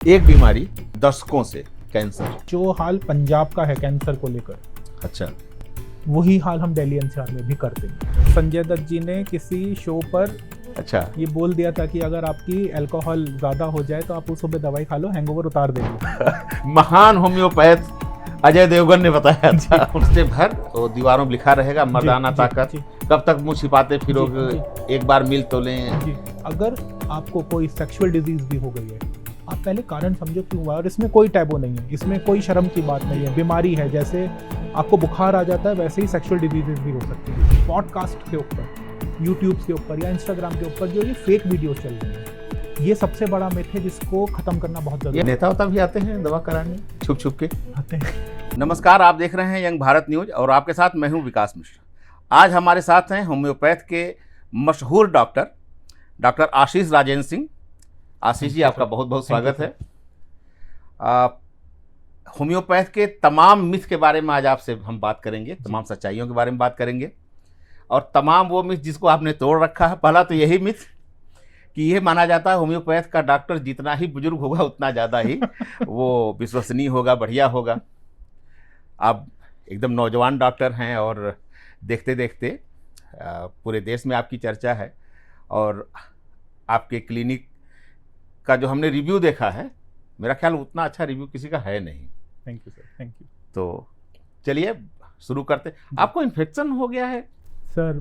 एक बीमारी दशकों से कैंसर। जो हाल पंजाब का है कैंसर को लेकर, अच्छा, वही हाल हम दिल्ली एनसीआर में भी करते हैं। संजय दत्त जी ने किसी शो पर अच्छा, ये बोल दिया था कि अगर आपकी अल्कोहल ज़्यादा हो जाए तो आप उस सुबह दवाई खा लो, हैंगओवर उतार देगी। महान होम्योपैथ अजय देवगन ने बताया था। उससे भर वो दीवारों में लिखा रहेगा मर्दाना ताकत। कब तक मुंह छिपाते फिरोगे, एक बार मिल तो लें। जी, अगर आपको कोई सेक्सुअल डिजीज भी हो गई है, आप पहले कारण समझो क्यों हुआ। और इसमें कोई टैबू नहीं है, इसमें कोई शर्म की बात नहीं है। बीमारी है, जैसे आपको बुखार आ जाता है वैसे ही सेक्सुअल डिजीजेज भी हो सकती है। पॉडकास्ट के ऊपर, यूट्यूब के ऊपर या इंस्टाग्राम के ऊपर जो ये फेक वीडियो चल रही हैं, ये सबसे बड़ा मिथ है जिसको खत्म करना बहुत जरूरी ये है। नेता होता भी आते हैं दवा कराने छुप छुप के। आते हैं। नमस्कार, आप देख रहे हैं यंग भारत न्यूज और आपके साथ मैं हूं विकास मिश्र। आज हमारे साथ हैं होम्योपैथ के मशहूर डॉक्टर आशीष राजेंद्र सिंह। आशीष जी, आपका बहुत बहुत स्वागत है। होम्योपैथ के तमाम मिथ के बारे में आज आपसे हम बात करेंगे, तमाम सच्चाइयों के बारे में बात करेंगे और तमाम वो मिथ जिसको आपने तोड़ रखा है। पहला तो यही मिथ कि ये माना जाता है होम्योपैथ का डॉक्टर जितना ही बुजुर्ग होगा उतना ज़्यादा ही वो विश्वसनीय होगा, बढ़िया होगा। आप एकदम नौजवान डॉक्टर हैं और देखते देखते पूरे देश में आपकी चर्चा है और आपके क्लिनिक का जो हमने रिव्यू देखा है, मेरा ख्याल उतना अच्छा रिव्यू किसी का है नहीं। Thank you sir, thank you. तो चलिए शुरू करते। आपको इन्फेक्शन हो गया है सर?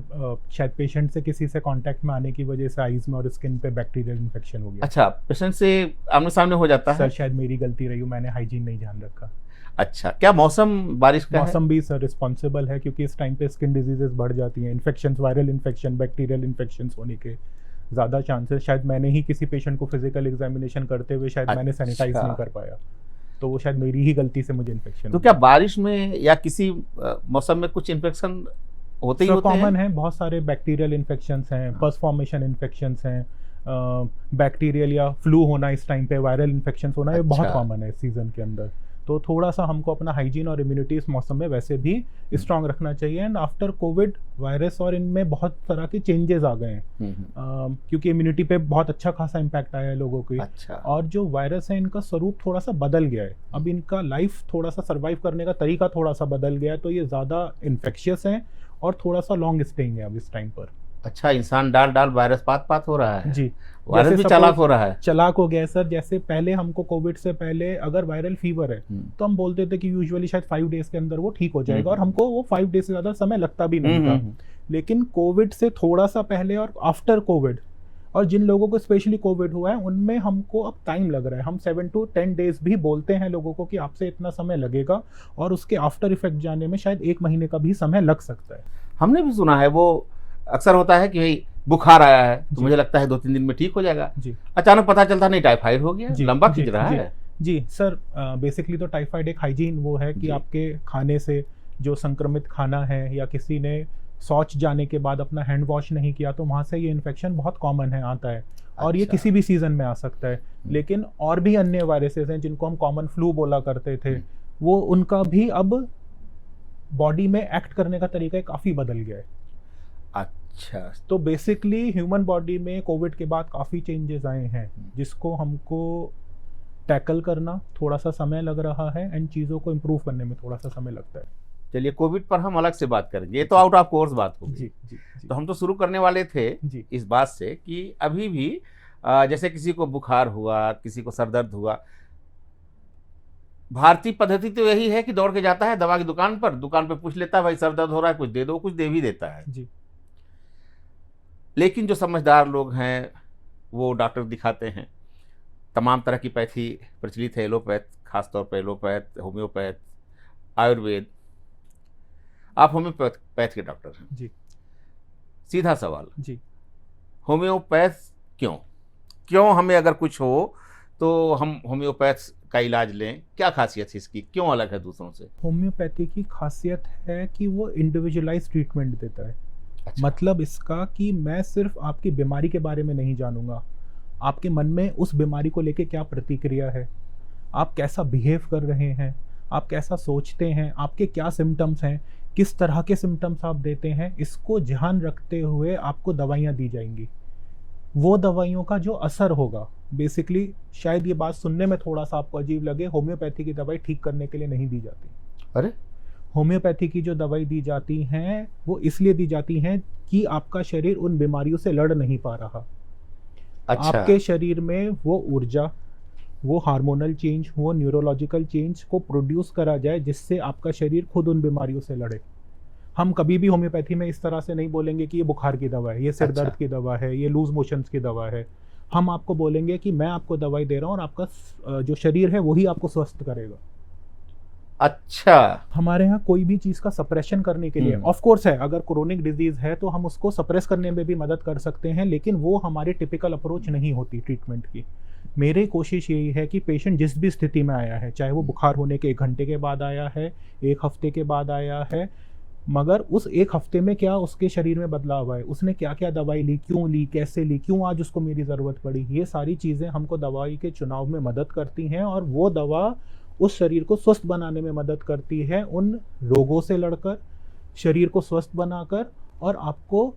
शायद पेशेंट से किसी से कांटेक्ट में आने की वजह से आईज में और स्किन पे बैक्टीरियल इन्फेक्शन हो गया। अच्छा, पेशेंट से आमने सामने हो जाता है? सर शायद मेरी गलती रही, मैंने हाइजीन नहीं ध्यान रखा। अच्छा, क्या मौसम बारिश का मौसम भी सर रिस्पॉन्सिबल है, क्योंकि इस टाइम पे स्किन डिजीजेस बढ़ जाती हैं। Infection, viral infection, bacterial infection होने के ज़्यादा चांसेस। शायद मैंने ही किसी पेशेंट को फिजिकल एग्जामिनेशन करते हुए शायद मैंने सैनिटाइज नहीं कर पाया, तो वो शायद मेरी ही गलती से मुझे इन्फेक्शन। तो क्या बारिश में या किसी मौसम में कुछ इन्फेक्शन होते ही होते हैं? कॉमन है, बहुत सारे बैक्टीरियल इन्फेक्शंस हैं, पस फॉर्मेशन इन्फेक्शंस हैं, बैक्टीरियल या फ्लू होना इस टाइम पे, वायरल इन्फेक्शंस होना, ये बहुत कॉमन है इस सीजन के अंदर। तो थोड़ा सा हमको अपना हाइजीन और इम्यूनिटी इस मौसम में वैसे भी स्ट्रांग रखना चाहिए। एंड आफ्टर कोविड वायरस और इनमें बहुत तरह के चेंजेस आ गए हैं, क्योंकि इम्यूनिटी पे बहुत अच्छा खासा इम्पैक्ट आया है लोगों की। अच्छा। और जो वायरस है इनका स्वरूप थोड़ा सा बदल गया है, अब इनका लाइफ थोड़ा सा सर्वाइव करने का तरीका थोड़ा सा बदल गया है, तो ये ज़्यादा इन्फेक्शियस है और थोड़ा सा लॉन्ग स्टेइंग है अब इस टाइम पर। अच्छा, इंसान डाल वायरस पात हो रहा है। जी, वायरस भी चालाक हो रहा है। चालाक हो गया है सर। जैसे पहले हमको कोविड से पहले अगर वायरल फीवर है तो हम बोलते थे कि यूजुअली शायद 5 डेज के अंदर वो ठीक हो जाएगा, और हमको वो 5 डेज से ज़्यादा समय लगता भी नहीं था। लेकिन कोविड से थोड़ा सा पहले और आफ्टर कोविड, और जिन लोगों को स्पेशली कोविड हुआ है उनमें हमको अब टाइम लग रहा है। हम 7 to 10 डेज भी बोलते हैं लोगों को कि आपसे इतना समय लगेगा, और उसके आफ्टर इफेक्ट जाने में शायद 1 महीने का भी समय लग सकता है। हमने भी सुना है, वो अक्सर होता है कि भाई बुखार आया है तो मुझे लगता है 2-3 दिन में ठीक हो जाएगा, जी, अचानक पता चलता नहीं टाइफाइड हो गया, लंबा खींच रहा है। जी सर, बेसिकली तो टाइफाइड एक हाइजीन वो है कि आपके खाने से जो संक्रमित खाना है, या किसी ने शौच जाने के बाद अपना हैंड वॉश नहीं किया, तो वहाँ से ये इन्फेक्शन बहुत कॉमन है, आता है। और ये किसी भी सीजन में आ सकता है। लेकिन और भी अन्य वायरसेस हैं जिनको हम कॉमन फ्लू बोला करते थे, वो उनका भी अब बॉडी में एक्ट करने का तरीका काफ़ी बदल गया है। अच्छा, तो बेसिकली ह्यूमन बॉडी में कोविड के बाद काफ़ी चेंजेस आए हैं, जिसको हमको टैकल करना थोड़ा सा समय लग रहा है, एंड चीज़ों को इम्प्रूव करने में थोड़ा सा समय लगता है। चलिए कोविड पर हम अलग से बात करेंगे, ये तो आउट ऑफ कोर्स बात होगी। जी। तो हम तो शुरू करने वाले थे इस बात से कि अभी भी जैसे किसी को बुखार हुआ, किसी को सर दर्द हुआ, भारतीय पद्धति तो यही है कि दौड़ के जाता है दवा की दुकान पर पूछ लेता है भाई सर दर्द हो रहा है, कुछ दे दो, कुछ दे भी देता है जी। लेकिन जो समझदार लोग हैं वो डॉक्टर दिखाते हैं। तमाम तरह की पैथी प्रचलित है, एलोपैथ, खासतौर पर एलोपैथ, होम्योपैथ, आयुर्वेद। आप होम्योपैथ के डॉक्टर हैं जी। सीधा सवाल, जी, होम्योपैथ क्यों हमें अगर कुछ हो तो हम होम्योपैथ का इलाज लें? क्या खासियत है इसकी, क्यों अलग है दूसरों से? होम्योपैथी की खासियत है कि वो इंडिविजुअलाइज ट्रीटमेंट देता है। अच्छा। मतलब इसका कि मैं सिर्फ आपकी बीमारी के बारे में नहीं जानूंगा, आपके मन में उस बीमारी को लेके क्या प्रतिक्रिया है, आप कैसा बिहेव कर रहे हैं, आप कैसा सोचते हैं, आपके क्या सिम्टम्स हैं, किस तरह के सिम्टम्स आप देते हैं, इसको ध्यान रखते हुए आपको दवाइयाँ दी जाएंगी। वो दवाइयों का जो असर होगा बेसिकली शायद ये बात सुनने में थोड़ा सा आपको अजीब लगे, होम्योपैथी की दवाई ठीक करने के लिए नहीं दी जाती। अरे होम्योपैथी की जो दवाई दी जाती हैं वो इसलिए दी जाती हैं कि आपका शरीर उन बीमारियों से लड़ नहीं पा रहा। अच्छा। आपके शरीर में वो ऊर्जा, वो हार्मोनल चेंज, वो न्यूरोलॉजिकल चेंज को प्रोड्यूस करा जाए जिससे आपका शरीर खुद उन बीमारियों से लड़े। हम कभी भी होम्योपैथी में इस तरह से नहीं बोलेंगे कि ये बुखार की दवा है, ये सिर अच्छा। दर्द की दवा है, ये लूज मोशंस की दवा है। हम आपको बोलेंगे कि मैं आपको दवाई दे रहा हूँ और आपका जो शरीर है वही आपको स्वस्थ करेगा। अच्छा। हमारे यहाँ कोई भी चीज़ का सप्रेशन करने के लिए ऑफ कोर्स है, अगर क्रोनिक डिजीज है तो हम उसको सप्रेस करने में भी मदद कर सकते हैं, लेकिन वो हमारी टिपिकल अप्रोच नहीं होती ट्रीटमेंट की। मेरी कोशिश यही है कि पेशेंट जिस भी स्थिति में आया है, चाहे वो बुखार होने के 1 घंटे के बाद आया है, 1 हफ्ते के बाद आया है, मगर उस 1 हफ्ते में क्या उसके शरीर में बदलाव आए, उसने क्या क्या दवाई ली, क्यों ली, कैसे ली, क्यों आज उसको मेरी ज़रूरत पड़ी, ये सारी चीज़ें हमको दवाई के चुनाव में मदद करती हैं और वो दवा उस शरीर को स्वस्थ बनाने में मदद करती है, उन रोगों से लड़कर, शरीर को स्वस्थ बनाकर, और आपको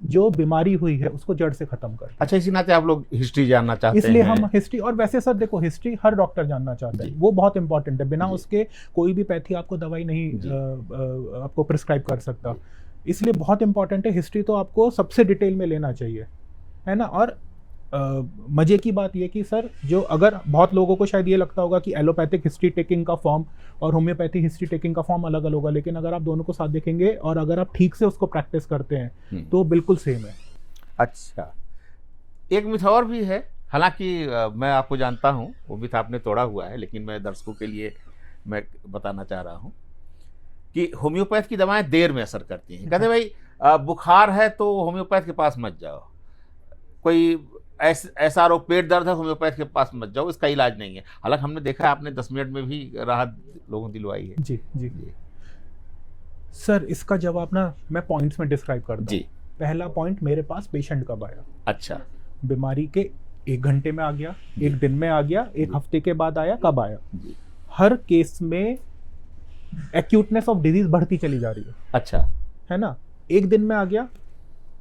जो बीमारी हुई है उसको जड़ से खत्म कर। अच्छा, इसी नाते आप लोग हिस्ट्री जानना चाहते हैं? इसलिए हम हिस्ट्री, और वैसे सर देखो हिस्ट्री हर डॉक्टर जानना चाहता है, वो बहुत इंपॉर्टेंट है। बिना उसके कोई भी पैथी आपको दवाई नहीं आपको प्रिस्क्राइब कर सकता, इसलिए बहुत इंपॉर्टेंट है हिस्ट्री। तो आपको सबसे डिटेल में लेना चाहिए, है ना। और मजे की बात ये कि सर जो, अगर बहुत लोगों को शायद ये लगता होगा कि एलोपैथिक हिस्ट्री टेकिंग का फॉर्म और होम्योपैथिक हिस्ट्री टेकिंग का फॉर्म अलग अलग होगा, लेकिन अगर आप दोनों को साथ देखेंगे और अगर आप ठीक से उसको प्रैक्टिस करते हैं तो बिल्कुल सेम है। अच्छा, एक मिथ और भी है, हालांकि मैं आपको जानता हूं, वो मिथ आपने तोड़ा हुआ है, लेकिन मैं दर्शकों के लिए मैं बताना चाह रहा हूं कि होम्योपैथ की दवाएं देर में असर करती हैं। कहते भाई बुखार है तो होम्योपैथ के पास मत जाओ, कोई ऐसा रोग, पेट दर्द है, होम्योपैथ के पास मत जाओ, इसका इलाज नहीं है। हालांकि हमने देखा है आपने 10 मिनट में भी राहत लोगों दिलवाई है। जी जी जी सर, इसका जवाब ना मैं पॉइंट्स में डिस्क्राइब करता हूँ। जी, पहला पॉइंट, मेरे पास पेशेंट कब आया। अच्छा, बीमारी के 1 घंटे में आ गया, 1 दिन में आ गया, 1 हफ्ते के बाद आया, कब आया। हर केस में एक्यूटनेस ऑफ डिजीज बढ़ती चली जा रही है। अच्छा, है ना। 1 दिन में आ गया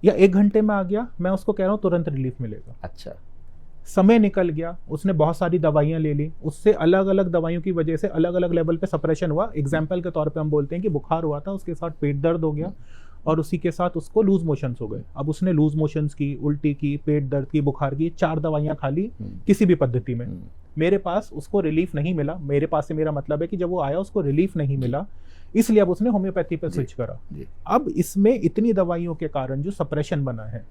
या 1 घंटे में आ गया, मैं उसको कह रहा हूँ तुरंत रिलीफ मिलेगा। अच्छा, समय निकल गया, उसने बहुत सारी दवाइयाँ ले ली, उससे अलग अलग दवाइयों की वजह से अलग अलग लेवल पे सप्रेशन हुआ। एग्जाम्पल के तौर पे हम बोलते हैं कि बुखार हुआ था, उसके साथ पेट दर्द हो गया और उसी के साथ उसको लूज मोशंस हो गए। अब उसने लूज मोशंस की, उल्टी की, पेट दर्द की, बुखार की, 4 दवाइयाँ खा ली किसी भी पद्धति में, मेरे पास उसको रिलीफ नहीं मिला। मेरे पास से मेरा मतलब है कि जब वो आया उसको रिलीफ नहीं मिला, इसलिए अब उसने होम्योपैथी पे स्विच करा। अब इसमें इतनी दवाइयों के कारण जो सप्रेशन बना है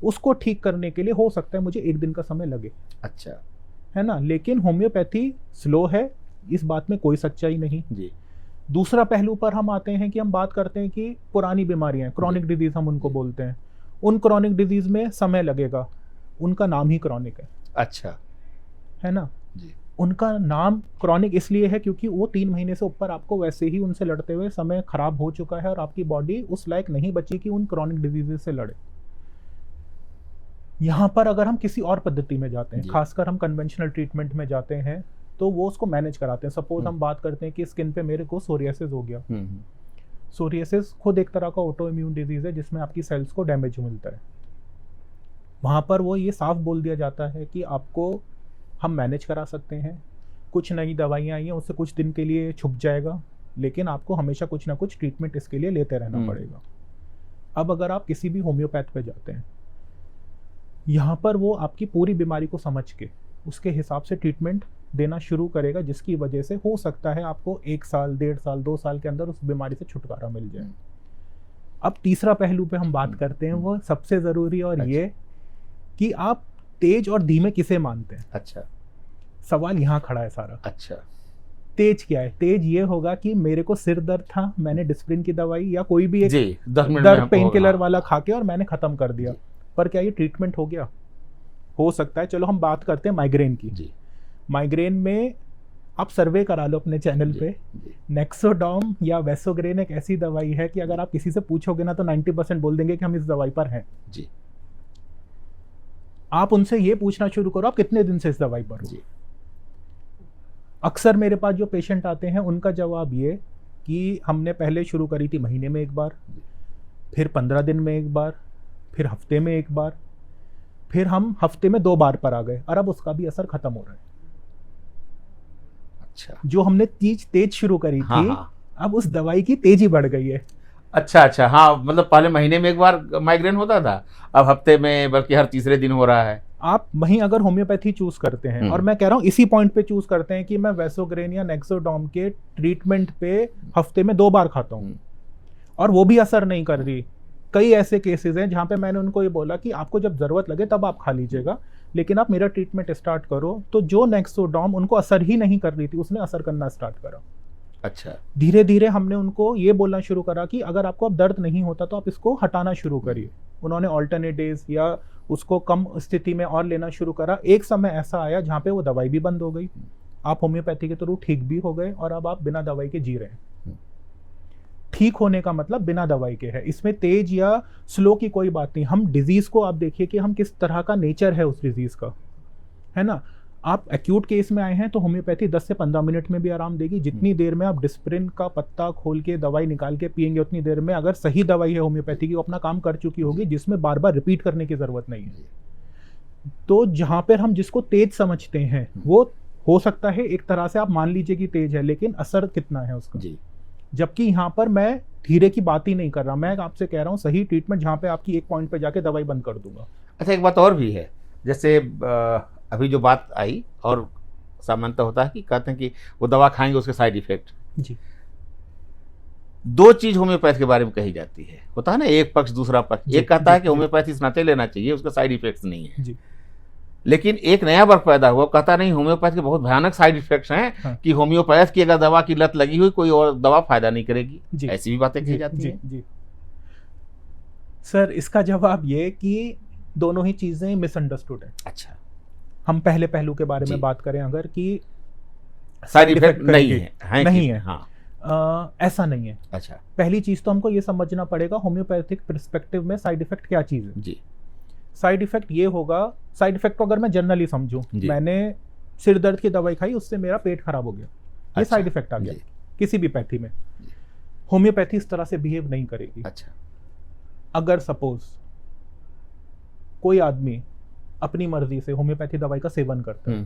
उसको ठीक करने के लिए हो सकता है मुझे 1 दिन का समय लगे। अच्छा, है ना। लेकिन होम्योपैथी स्लो है, इस बात में कोई सच्चाई नहीं जी। दूसरा पहलू पर हम आते हैं कि हम बात करते हैं कि पुरानी बीमारियां, क्रॉनिक डिजीज हम उनको बोलते हैं, उन क्रॉनिक डिजीज में समय लगेगा, उनका नाम ही क्रॉनिक है। अच्छा, है ना जी। उनका नाम क्रॉनिक इसलिए है क्योंकि वो 3 महीने से ऊपर आपको वैसे ही उनसे लड़ते हुए समय खराब हो चुका है और आपकी बॉडी उस लायक नहीं बची कि उन क्रॉनिक डिजीजेस से लड़े। यहाँ पर अगर हम किसी और पद्धति में जाते हैं, खासकर हम कन्वेंशनल ट्रीटमेंट में जाते हैं, तो वो उसको मैनेज कराते हैं। सपोज हम बात करते हैं कि स्किन पे मेरे को सोरियासिस हो गया। सोरियासिस खुद एक तरह का ऑटो इम्यून डिजीज है जिसमें आपकी सेल्स को डैमेज मिलता है। वहाँ पर वो ये साफ बोल दिया जाता है कि आपको हम मैनेज करा सकते हैं, कुछ नई दवाइयाँ आई हैं, उससे कुछ दिन के लिए छुप जाएगा, लेकिन आपको हमेशा कुछ ना कुछ ट्रीटमेंट इसके लिए लेते रहना पड़ेगा। अब अगर आप किसी भी होम्योपैथ पे जाते हैं, यहाँ पर वो आपकी पूरी बीमारी को समझ के उसके हिसाब से ट्रीटमेंट देना शुरू करेगा, जिसकी वजह से हो सकता है आपको 1 साल, 1.5 साल, 2 साल के अंदर उस बीमारी से छुटकारा मिल जाए। अब तीसरा पहलू पे हम बात करते हैं, वो सबसे ज़रूरी, और ये कि आप तेज और धीमे किसे मानते हैं। अच्छा, सवाल यहाँ खड़ा है सारा। अच्छा, तेज क्या है? तेज ये होगा कि मेरे को सिर दर्द था, मैंने डिस्प्रिन की दवाई या कोई भी एक दर्द पेन किलर वाला खा के और मैंने खत्म कर दिया, पर क्या ये ट्रीटमेंट हो गया? हो सकता है। चलो हम बात करते हैं माइग्रेन की। जी। माइग्रेन में आप सर्वे करा लो अपने चैनल पे, नेक्सोडॉम या वेसोग्रेन एक ऐसी दवाई है कि अगर आप किसी से पूछोगे ना तो 90% बोल देंगे कि हम इस दवाई पर हैं। जी। आप उनसे ये पूछना शुरू करो आप कितने दिन से इस दवाई पर हो। अक्सर मेरे पास जो पेशेंट आते हैं उनका जवाब ये कि हमने पहले शुरू करी थी महीने में 1 बार, फिर 15 दिन में 1 बार, फिर हफ्ते में 1 बार, फिर हम हफ्ते में 2 बार पर आ गए और अब उसका भी असर खत्म हो रहा है। अच्छा जो हमने तेज शुरू करी हाँ थी, हाँ, अब उस दवाई की तेजी बढ़ गई है। अच्छा अच्छा, हाँ मतलब पहले महीने में एक बार माइग्रेन होता था, अब हफ्ते में बल्कि हर तीसरे दिन हो रहा है। आप वहीं अगर होम्योपैथी चूज करते हैं, और मैं कह रहा हूँ इसी पॉइंट पे चूज करते हैं कि मैं वैसोग्रेन या नेक्सोडर्म के ट्रीटमेंट पे हफ्ते में 2 बार खाता हूँ और वो भी असर नहीं कर रही। कई ऐसे केसेस हैं जहाँ पे मैंने उनको ये बोला कि आपको जब जरूरत लगे तब आप खा लीजिएगा, लेकिन आप मेरा ट्रीटमेंट स्टार्ट करो। तो जो नेक्सोडर्म उनको असर ही नहीं कर रही थी, उसने असर करना स्टार्ट करा। अच्छा, धीरे धीरे हमने उनको ये बोलना शुरू करा कि अगर आपको अब दर्द नहीं होता तो आप इसको हटाना शुरू करिए। उन्होंने ऑल्टरनेट डेज या उसको कम स्थिति में और लेना शुरू करा। एक समय ऐसा आया जहाँ पे वो दवाई भी बंद हो गई, आप होम्योपैथी के थ्रू ठीक भी हो गए और अब आप बिना दवाई के जी रहे हैं। ठीक होने का मतलब बिना दवाई के है, इसमें तेज या स्लो की कोई बात नहीं। हम डिजीज को आप देखिए कि हम किस तरह का नेचर है उस डिजीज का, है ना। आप एक्यूट केस में आए हैं तो होम्योपैथी 10 से 15 मिनट में भी आराम देगी। जितनी देर में आप डिस्प्रिन का पत्ता खोल के दवाई निकाल के पिएंगे, उतनी देर में अगर सही दवाई है होम्योपैथी की, वो अपना काम कर चुकी होगी, जिसमें बार बार रिपीट करने की जरूरत नहीं है। तो जहां पर हम जिसको तेज समझते हैं वो हो सकता है एक तरह से आप मान लीजिए कि तेज है, लेकिन असर कितना है उसका। जबकि यहाँ पर मैं धीरे की बात ही नहीं कर रहा, मैं आपसे कह रहा हूँ सही ट्रीटमेंट जहाँ पे आपकी एक पॉइंट पे जाके दवाई बंद कर दूंगा। अच्छा एक बात और भी है, जैसे अभी जो बात आई, और सामान्यतः होता है कि कहते हैं कि वो दवा खाएंगे उसके साइड इफेक्ट। जी, 2 चीज होम्योपैथ के बारे में कही जाती है, होता है ना, एक पक्ष दूसरा पक्ष। एक कहता है कि होम्योपैथी स्नाते लेना चाहिए, उसका साइड इफेक्ट्स नहीं है। जी। लेकिन एक नया वर्ग पैदा हुआ, कहता नहीं होम्योपैथ के बहुत भयानक साइड इफेक्ट्स हैं। हाँ। कि होम्योपैथ की अगर दवा की लत लगी हुई, कोई और दवा फायदा नहीं करेगी। ऐसी भी बातें कही जाती हैं। जी सर, इसका जवाब ये कि दोनों ही चीजें मिसअंडरस्टूड है। अच्छा, हम पहले पहलू के बारे में बात करें अगर कि साइड इफेक्ट नहीं है, नहीं है, हाँ ऐसा नहीं है। अच्छा, पहली चीज तो हमको ये समझना पड़ेगा होम्योपैथिक पर्सपेक्टिव में साइड इफेक्ट क्या चीज है। जी, साइड इफेक्ट ये होगा, साइड इफेक्ट को अगर मैं जनरली समझूं, मैंने सिर दर्द की दवाई खाई, उससे मेरा पेट खराब हो गया, ये साइड इफेक्ट आ गया किसी भी पैथी में। होम्योपैथी इस तरह से बिहेव नहीं करेगी। अच्छा, अगर सपोज कोई आदमी अपनी मर्जी से होम्योपैथी दवाई का सेवन करता है,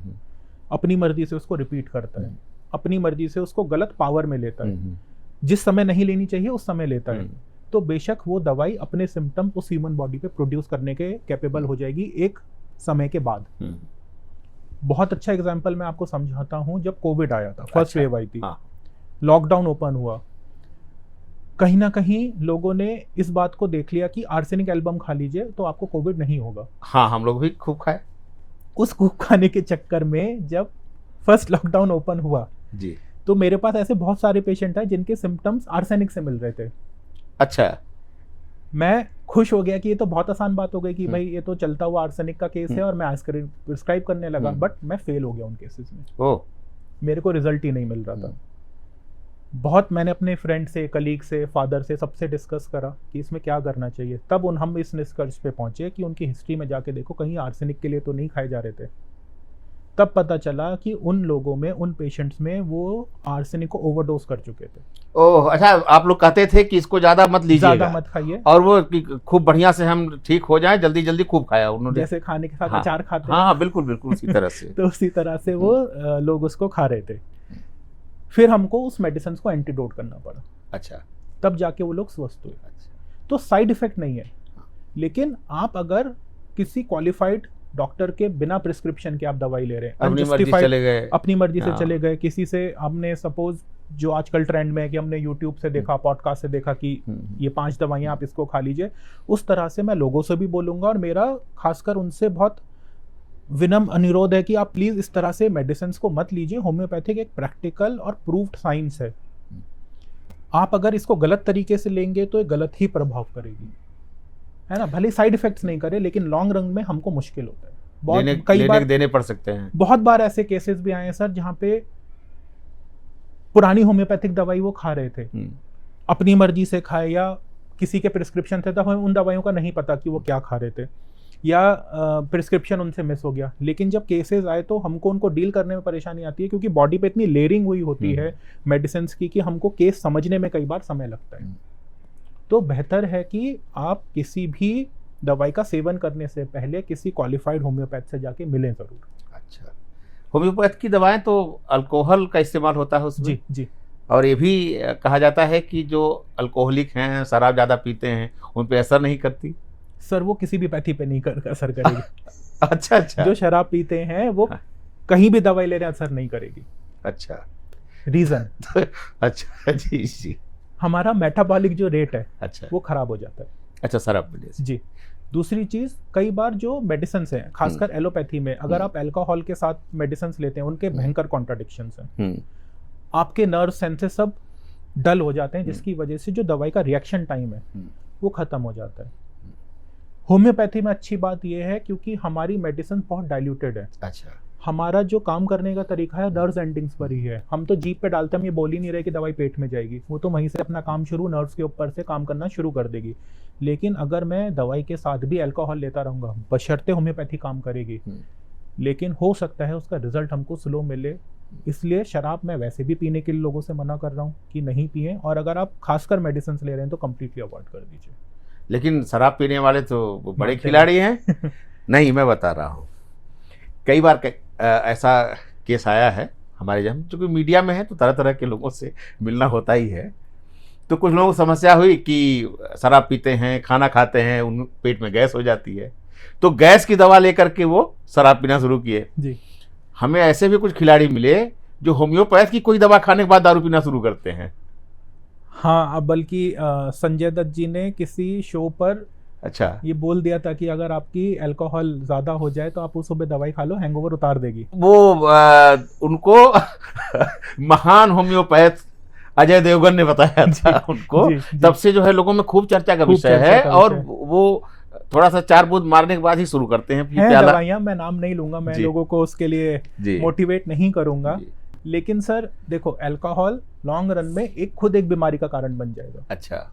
अपनी मर्जी से उसको रिपीट करता है, अपनी मर्जी से उसको गलत पावर में लेता है, जिस समय नहीं लेनी चाहिए उस समय लेता है, तो बेशक वो दवाई अपने सिम्टम उस ह्यूमन बॉडी पे प्रोड्यूस करने के कैपेबल हो जाएगी एक समय के बाद। बहुत अच्छा एग्जांपल मैं आपको समझाता हूं। जब कोविड आया था, फर्स्ट वेव आई थी, लॉकडाउन ओपन हुआ, कहीं ना कहीं लोगों ने इस बात को देख लिया कि आर्सेनिक एल्बम खा लीजिए तो आपको कोविड नहीं होगा। हाँ, हम लोग भी खूब खाए। उस खूब खाने के चक्कर में जब फर्स्ट लॉकडाउन ओपन हुआ जी, तो मेरे पास ऐसे बहुत सारे पेशेंट हैं जिनके सिम्टम्स आर्सेनिक से मिल रहे थे। अच्छा, मैं खुश हो गया कि ये तो बहुत आसान बात हो गई कि भाई ये तो चलता हुआ आर्सेनिक का केस है और मैं आइसक्रीम प्रिस्क्राइब करने लगा। बट मैं फेल हो गया उन केसेस में। मेरे को रिजल्ट ही नहीं मिल रहा था। बहुत मैंने अपने फ्रेंड से, कलीग से, फादर से, सबसे डिस्कस करा कि इसमें क्या करना चाहिए। तब हम इस निष्कर्ष पे पहुंचे कि उनकी हिस्ट्री में जाके देखो कहीं आर्सेनिक के लिए तो नहीं खाए जा रहे थे। तब पता चला कि उन लोगों में, उन पेशेंट्स में वो आर्सेनिक को ओवरडोज कर चुके थे। ओह अच्छा, आप लोग कहते थे कि इसको ज्यादा मत लीजिएगा, ज्यादा मत खाइए, और वो खूब बढ़िया से हम ठीक हो जाए, जल्दी जल्दी खूब खाया उन्होंने, जैसे खाने के साथ अचार खाते हैं। हाँ, बिल्कुल बिल्कुल उसी तरह से। तो उसी तरह से वो लोग उसको खा रहे थे। फिर हमको उस मेडिसिन को एंटीडोट करना पड़ा। अच्छा, तब जाके वो लोग स्वस्थ हुए। अच्छा, तो साइड इफेक्ट नहीं है। लेकिन आप अगर किसी क्वालिफाइड डॉक्टर के बिना प्रिस्क्रिप्शन के आप दवाई ले रहे हैं, अपनी मर्जी चले गए, अपनी मर्जी से चले गए, किसी से हमने सपोज जो आजकल ट्रेंड में है कि हमने यूट्यूब से देखा, पॉडकास्ट से देखा कि ये 5 दवाइयां आप इसको खा लीजिए, उस तरह से मैं लोगों से भी बोलूंगा। और मेरा खासकर उनसे बहुत विनम्र अनुरोध है कि आप प्लीज इस तरह से मेडिसिन को मत लीजिए। होम्योपैथिक एक प्रैक्टिकल और प्रूव्ड साइंस है। आप अगर इसको गलत तरीके से लेंगे तो ये गलत ही प्रभाव करेगी, है ना। भले साइड इफेक्ट्स नहीं करे, लेकिन लॉन्ग रन में हमको मुश्किल होता है। बहुत कई बार देने पड़ सकते हैं। बहुत बार ऐसे केसेस भी आए हैं सर जहां पे पुरानी होम्योपैथिक दवाई वो खा रहे थे, अपनी मर्जी से खाए या किसी के प्रिस्क्रिप्शन थे, तब हमें उन दवाइयों का नहीं पता कि वो क्या खा रहे थे, या प्रिस्क्रिप्शन उनसे मिस हो गया। लेकिन जब केसेस आए तो हमको उनको डील करने में परेशानी आती है, क्योंकि बॉडी पे इतनी लेयरिंग हुई होती है मेडिसिन की कि हमको केस समझने में कई बार समय लगता है। तो बेहतर है कि आप किसी भी दवाई का सेवन करने से पहले किसी क्वालिफाइड होम्योपैथ से जाके मिलें जरूर। अच्छा, होम्योपैथ की दवाएं तो अल्कोहल का इस्तेमाल होता है उसमें? जी जी। और ये भी कहा जाता है कि जो अल्कोहलिक हैं, शराब ज़्यादा पीते हैं, उन पे असर नहीं करती? सर वो किसी भी पैथी पे नहीं असर करेगी। अच्छा अच्छा। जो शराब पीते हैं वो हाँ। कहीं भी दवाई ले रहे हैं असर नहीं करेगी। अच्छा रीजन अच्छा जी जी। हमारा मेटाबॉलिक जो रेट है अच्छा वो खराब हो जाता है। अच्छा, शराब पीने से। जी। दूसरी चीज, कई बार जो मेडिसिन हैं खासकर एलोपैथी में, अगर आप अल्कोहल के साथ मेडिसिन लेते हैं उनके भयंकर कॉन्ट्राडिक्शंस हैं। आपके नर्व सेंसेस सब डल हो जाते हैं, जिसकी वजह से जो दवाई का रिएक्शन टाइम है वो खत्म हो जाता है। होम्योपैथी में अच्छी बात यह है क्योंकि हमारी मेडिसिन बहुत डाइल्यूटेड है। अच्छा। हमारा जो काम करने का तरीका है नर्व्स एंडिंग्स पर ही है। हम तो जीप पे डालते हम ये बोल ही नहीं रहे कि दवाई पेट में जाएगी, वो तो वहीं से अपना काम शुरू नर्व्स के ऊपर से काम करना शुरू कर देगी। लेकिन अगर मैं दवाई के साथ भी अल्कोहल लेता रहूँगा, बशर्ते होम्योपैथी काम करेगी, लेकिन हो सकता है उसका रिजल्ट हमको स्लो मिले। इसलिए शराब मैं वैसे भी पीने के लिए लोगों से मना कर रहा हूँ कि नहीं पिएं, और अगर आप खासकर मेडिसिन ले रहे हैं तो कम्प्लीटली अवॉइड कर दीजिए। लेकिन शराब पीने वाले तो वो बड़े मानते खिलाड़ी हैं। नहीं, मैं बता रहा हूँ, कई बार ऐसा केस आया है हमारे जहाँ, चूँकि मीडिया में है तो तरह तरह के लोगों से मिलना होता ही है। तो कुछ लोगों को समस्या हुई कि शराब पीते हैं, खाना खाते हैं, उन पेट में गैस हो जाती है, तो गैस की दवा लेकर के वो शराब पीना शुरू किए। जी। हमें ऐसे भी कुछ खिलाड़ी मिले जो होम्योपैथ की कोई दवा खाने के बाद दारू पीना शुरू करते हैं। हाँ, अब बल्कि संजय दत्त जी ने किसी शो पर अच्छा, ये बोल दिया था कि अगर आपकी अल्कोहल ज्यादा हो जाए तो आप उस सुबह दवाई खा लो, हैंगओवर उतार देगी। वो उनको महान होम्योपैथ अजय देवगन ने बताया था उनको। जी, जी। तब से जो है लोगों में खूब चर्चा का खूब विषय चर्चा है, का और विषय। वो थोड़ा सा 4 बूंद मारने के बाद ही शुरू करते हैं हैं प्याला। दवाइयाँ, मैं नाम नहीं लूंगा, मैं जी। लोगों को उसके लिए जी मोटिवेट नहीं करूंगा। जी। लेकिन सर देखो, अल्कोहल लॉन्ग रन में खुद एक बीमारी का कारण बन जाएगा, अच्छा।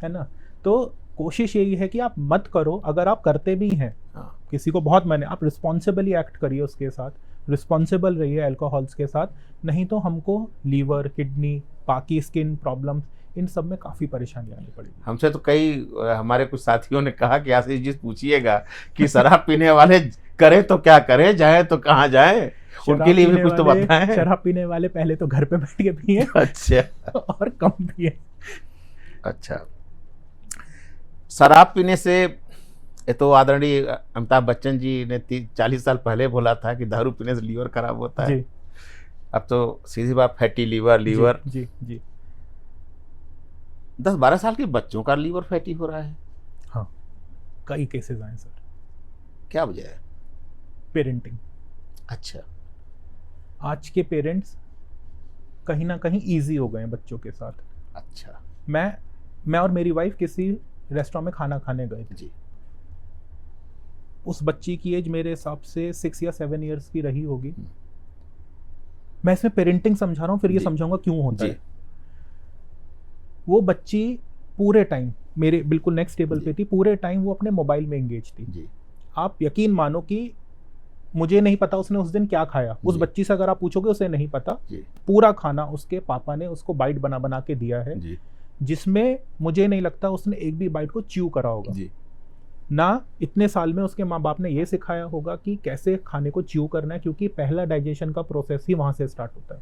है ना। तो कोशिश यही है कि आप मत करो। अगर आप करते भी हैं, हाँ। किसी को बहुत मैंने, आप रिस्पॉन्सिबली एक्ट करिए उसके साथ, रिस्पॉन्सिबल रहिए अल्कोहल्स के साथ। नहीं तो हमको लीवर, किडनी, बाकी स्किन प्रॉब्लम्स, इन सब में काफ़ी परेशानी आनी पड़ेगी। हमसे तो कई हमारे कुछ साथियों ने कहा कि आशीष जी पूछिएगा कि शराब पीने वाले करें तो क्या करें, जाए तो कहाँ जाए, उनके लिए भी कुछ तो बताएं। शराब पीने वाले पहले तो घर पे बैठ के पिए अच्छा। और कम पिए। अच्छा, शराब पीने से, ये तो आदरणीय अमिताभ बच्चन जी ने 40 साल पहले बोला था कि दारू पीने से लीवर खराब होता है। जी। अब तो सीधी बात, फैटी लीवर। जी जी। 10-12 साल के बच्चों का लीवर फैटी हो रहा है। हाँ, कई केसेस आए सर। क्या वजह है? पेरेंटिंग। अच्छा। आज के पेरेंट्स कहीं ना कहीं इजी हो गए हैं बच्चों के साथ। अच्छा। मैं और मेरी वाइफ किसी रेस्टोरेंट में खाना खाने गए थे जी। उस बच्ची की एज मेरे हिसाब से 6 या 7 इयर्स की रही होगी। मैं इसमें पेरेंटिंग समझा रहा हूँ, फिर ये जी। समझाऊंगा क्यों होता जी। है। वो बच्ची पूरे टाइम मेरे बिल्कुल नेक्स्ट टेबल पे थी, पूरे टाइम वो अपने मोबाइल में एंगेज थी। जी। आप यकीन मानो कि मुझे नहीं पता उसने उस दिन क्या खाया, उस जी। बच्ची से अगर आप पूछोगे उसे नहीं पता। जी। पूरा खाना उसके पापा ने उसको बाइट बना बना के दिया है, जी। जिसमें मुझे नहीं लगता उसने एक भी बाइट को च्यू करा होगा। जी। ना इतने साल में उसके माँ बाप ने ये सिखाया होगा कि कैसे खाने को च्यू करना है, क्योंकि पहला डाइजेशन का प्रोसेस ही वहां से स्टार्ट होता है।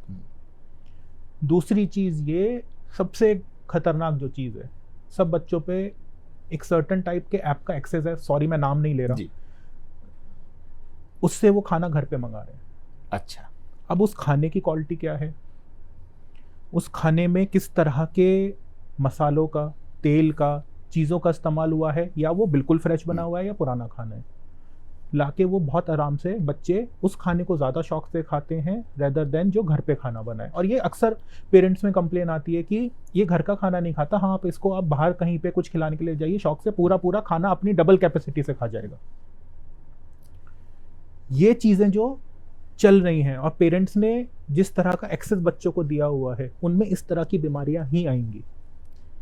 दूसरी चीज, ये सबसे खतरनाक जो चीज है, सब बच्चों पे एक सर्टेन टाइप के ऐप का एक्सेस है, सॉरी मैं नाम नहीं ले रहा, जी। उससे वो खाना घर पे मंगा रहे हैं। अच्छा। अब उस खाने की क्वालिटी क्या है, उस खाने में किस तरह के मसालों का, तेल का, चीज़ों का इस्तेमाल हुआ है, या वो बिल्कुल फ्रेश बना हुआ है या पुराना खाना है। लाके वो बहुत आराम से बच्चे उस खाने को ज़्यादा शौक से खाते हैं रेदर देन जो घर पे खाना बना है। और ये अक्सर पेरेंट्स में कंप्लेन आती है कि ये घर का खाना नहीं खाता। हाँ, आप इसको आप बाहर कहीं पे कुछ खिलाने के लिए जाइए, शौक से पूरा पूरा खाना अपनी डबल कैपेसिटी से खा जाएगा। ये चीज़ें जो चल रही हैं और पेरेंट्स ने जिस तरह का एक्सेस बच्चों को दिया हुआ है, उनमें इस तरह की बीमारियां ही आएंगी।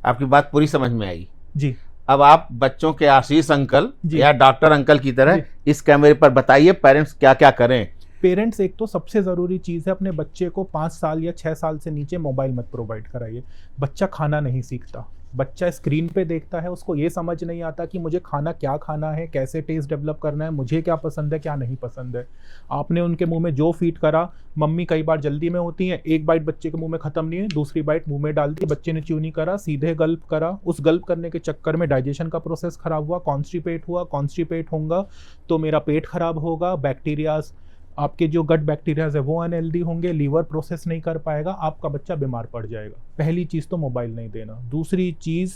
आपकी बात पूरी समझ में आई। जी। अब आप बच्चों के आशीष अंकल जी। या डॉक्टर अंकल की तरह इस कैमरे पर बताइए पेरेंट्स क्या क्या करें। पेरेंट्स, एक तो सबसे ज़रूरी चीज़ है, अपने बच्चे को 5 साल या 6 साल से नीचे मोबाइल मत प्रोवाइड कराइए। बच्चा खाना नहीं सीखता, बच्चा स्क्रीन पे देखता है, उसको ये समझ नहीं आता कि मुझे खाना क्या खाना है, कैसे टेस्ट डेवलप करना है, मुझे क्या पसंद है क्या नहीं पसंद है। आपने उनके मुंह में जो फीड करा, मम्मी कई बार जल्दी में होती हैं, एक बाइट बच्चे के मुंह में खत्म नहीं है, दूसरी बाइट मुंह में डाल दी, बच्चे ने च्यू नहीं करा, सीधे गल्प करा, उस गल्प करने के चक्कर में डाइजेशन का प्रोसेस खराब हुआ, कॉन्स्टिपेट होगा तो मेरा पेट खराब होगा, बैक्टीरियाज, आपके जो गट बैक्टीरियाज है वो अनहेल्दी होंगे, लीवर प्रोसेस नहीं कर पाएगा, आपका बच्चा बीमार पड़ जाएगा। पहली चीज़ तो मोबाइल नहीं देना। दूसरी चीज़,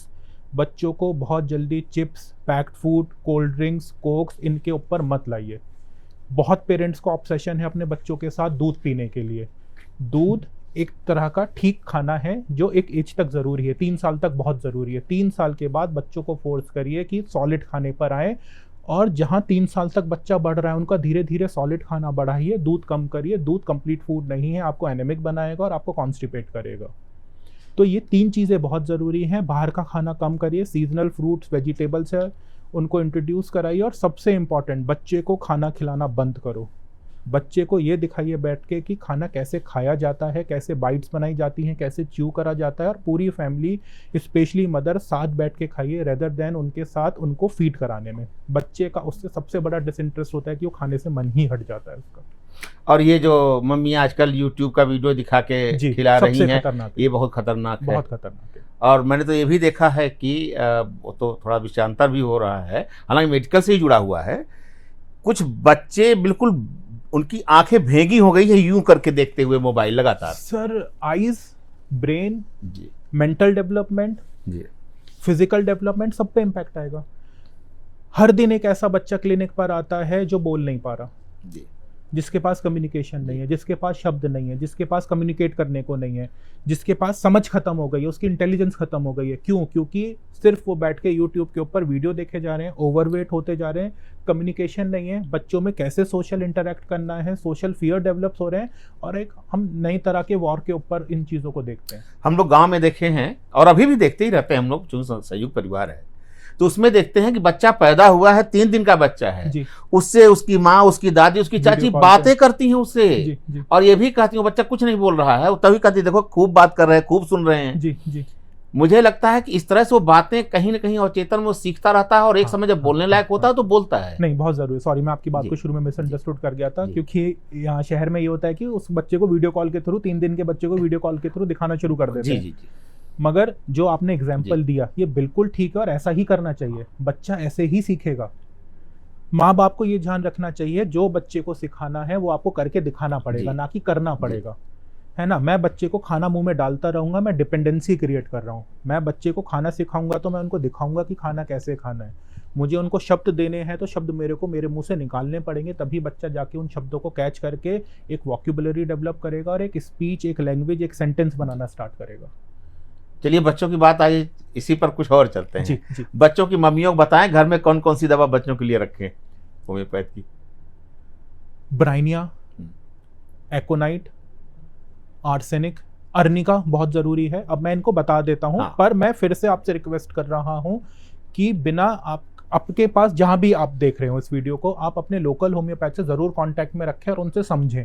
बच्चों को बहुत जल्दी chips, packed food, cold drinks, Cokes, इनके ऊपर मत लाइए। बहुत पेरेंट्स को ऑब्सेशन है अपने बच्चों के साथ दूध पीने के लिए। दूध एक तरह का ठीक खाना है जो एक एज तक ज़रूरी है, 3 साल तक बहुत ज़रूरी है। 3 साल के बाद बच्चों को फोर्स करिए कि सॉलिड खाने पर आए, और जहाँ 3 साल तक बच्चा बढ़ रहा है उनका धीरे धीरे सॉलिड खाना बढ़ाइए, दूध कम करिए। दूध कंप्लीट फूड नहीं है, आपको एनेमिक बनाएगा और आपको कॉन्स्टिपेट करेगा। तो ये 3 चीज़ें बहुत ज़रूरी हैं। बाहर का खाना कम करिए, सीजनल फ्रूट्स वेजिटेबल्स है उनको इंट्रोड्यूस कराइए, और सबसे इम्पॉर्टेंट, बच्चे को खाना खिलाना बंद करो। बच्चे को ये दिखाइए बैठ के कि खाना कैसे खाया जाता है, कैसे बाइट्स बनाई जाती हैं, कैसे च्यू करा जाता है, और पूरी फैमिली स्पेशली मदर साथ बैठ के खाइए रेदर देन उनके साथ उनको फीड कराने में। बच्चे का उससे सबसे बड़ा डिसइंटरेस्ट होता है कि वो खाने से मन ही हट जाता है उसका। और ये जो मम्मी आजकल यूट्यूब का वीडियो दिखा के खिला रही हैं, ये बहुत खतरनाक है, बहुत खतरनाक है। और मैंने तो ये भी देखा है कि वो तो थोड़ा विषयांतर भी हो रहा है, हालांकि मेडिकल से ही जुड़ा हुआ है। कुछ बच्चे बिल्कुल उनकी आंखें भेगी हो गई है यूं करके देखते हुए मोबाइल लगातार। सर, आईज, ब्रेन, जी, मेंटल डेवलपमेंट, जी, फिजिकल डेवलपमेंट, सब पे इम्पैक्ट आएगा। हर दिन एक ऐसा बच्चा क्लिनिक पर आता है जो बोल नहीं पा रहा, जी, जिसके पास कम्युनिकेशन नहीं है, जिसके पास शब्द नहीं है, जिसके पास कम्युनिकेट करने को नहीं है, जिसके पास समझ खत्म हो गई है, उसकी इंटेलिजेंस खत्म हो गई है। क्यों? क्योंकि सिर्फ वो बैठ के यूट्यूब के ऊपर वीडियो देखे जा रहे हैं, ओवरवेट होते जा रहे हैं, कम्युनिकेशन नहीं है, बच्चों में कैसे सोशल इंटरेक्ट करना है, सोशल फियर डेवलप हो रहे हैं, और एक हम नई तरह के वॉर के ऊपर इन चीज़ों को देखते हैं। हम लोग गांव में देखे हैं और अभी भी देखते ही रहते हैं हम लोग, चूंकि संयुक्त परिवार है तो उसमें देखते हैं कि बच्चा पैदा हुआ है, 3 दिन का बच्चा है, उससे उसकी माँ, उसकी दादी, उसकी चाची बातें करती हैं उससे, जी। और ये भी कहती हैं बच्चा कुछ नहीं बोल रहा है, वो तभी कहती देखो खूब बात कर रहे हैं, खूब सुन रहे हैं। जी, जी। मुझे लगता है कि इस तरह से वो बातें कहीं ना कहीं अवचेतन में वो सीखता रहता है, और एक समय जब बोलने लायक होता है तो बोलता है। नहीं, बहुत जरूरी। सॉरी, मैं आपकी बात को शुरू में मिसअंडरस्टूड कर गया था, क्योंकि यहाँ शहर में ये होता है कि उस बच्चे को वीडियो कॉल के थ्रू, 3 दिन के बच्चे को वीडियो कॉल के थ्रू दिखाना शुरू कर देते हैं। जी, जी। मगर जो आपने एग्जाम्पल दिया ये बिल्कुल ठीक है, और ऐसा ही करना चाहिए। बच्चा ऐसे ही सीखेगा। माँ बाप को ये ध्यान रखना चाहिए, जो बच्चे को सिखाना है वो आपको करके दिखाना पड़ेगा, ना कि करना पड़ेगा, है ना। मैं बच्चे को खाना मुंह में डालता रहूंगा, मैं डिपेंडेंसी क्रिएट कर रहा हूँ। मैं बच्चे को खाना सिखाऊंगा तो मैं उनको दिखाऊंगा कि खाना कैसे खाना है। मुझे उनको शब्द देने हैं तो शब्द मेरे को मेरे मुंह से निकालने पड़ेंगे, तभी बच्चा जाके उन शब्दों को कैच करके एक वॉक्यूबुलरी डेवलप करेगा, और एक स्पीच, एक लैंग्वेज, एक सेंटेंस बनाना स्टार्ट करेगा। चलिए, बच्चों की बात आई, इसी पर कुछ और चलते हैं। जी, जी। बच्चों की मम्मियों को बताएं घर में कौन कौन सी दवा बच्चों के लिए रखें होम्योपैथ की। ब्राइनिया, एकोनाइट, आर्सेनिक, अर्निका बहुत जरूरी है। अब मैं इनको बता देता हूं, पर मैं फिर से आपसे रिक्वेस्ट कर रहा हूं कि बिना आपके पास जहां भी आप देख रहे हो इस वीडियो को, आप अपने लोकल होम्योपैथ से जरूर कांटेक्ट में रखें और उनसे समझें।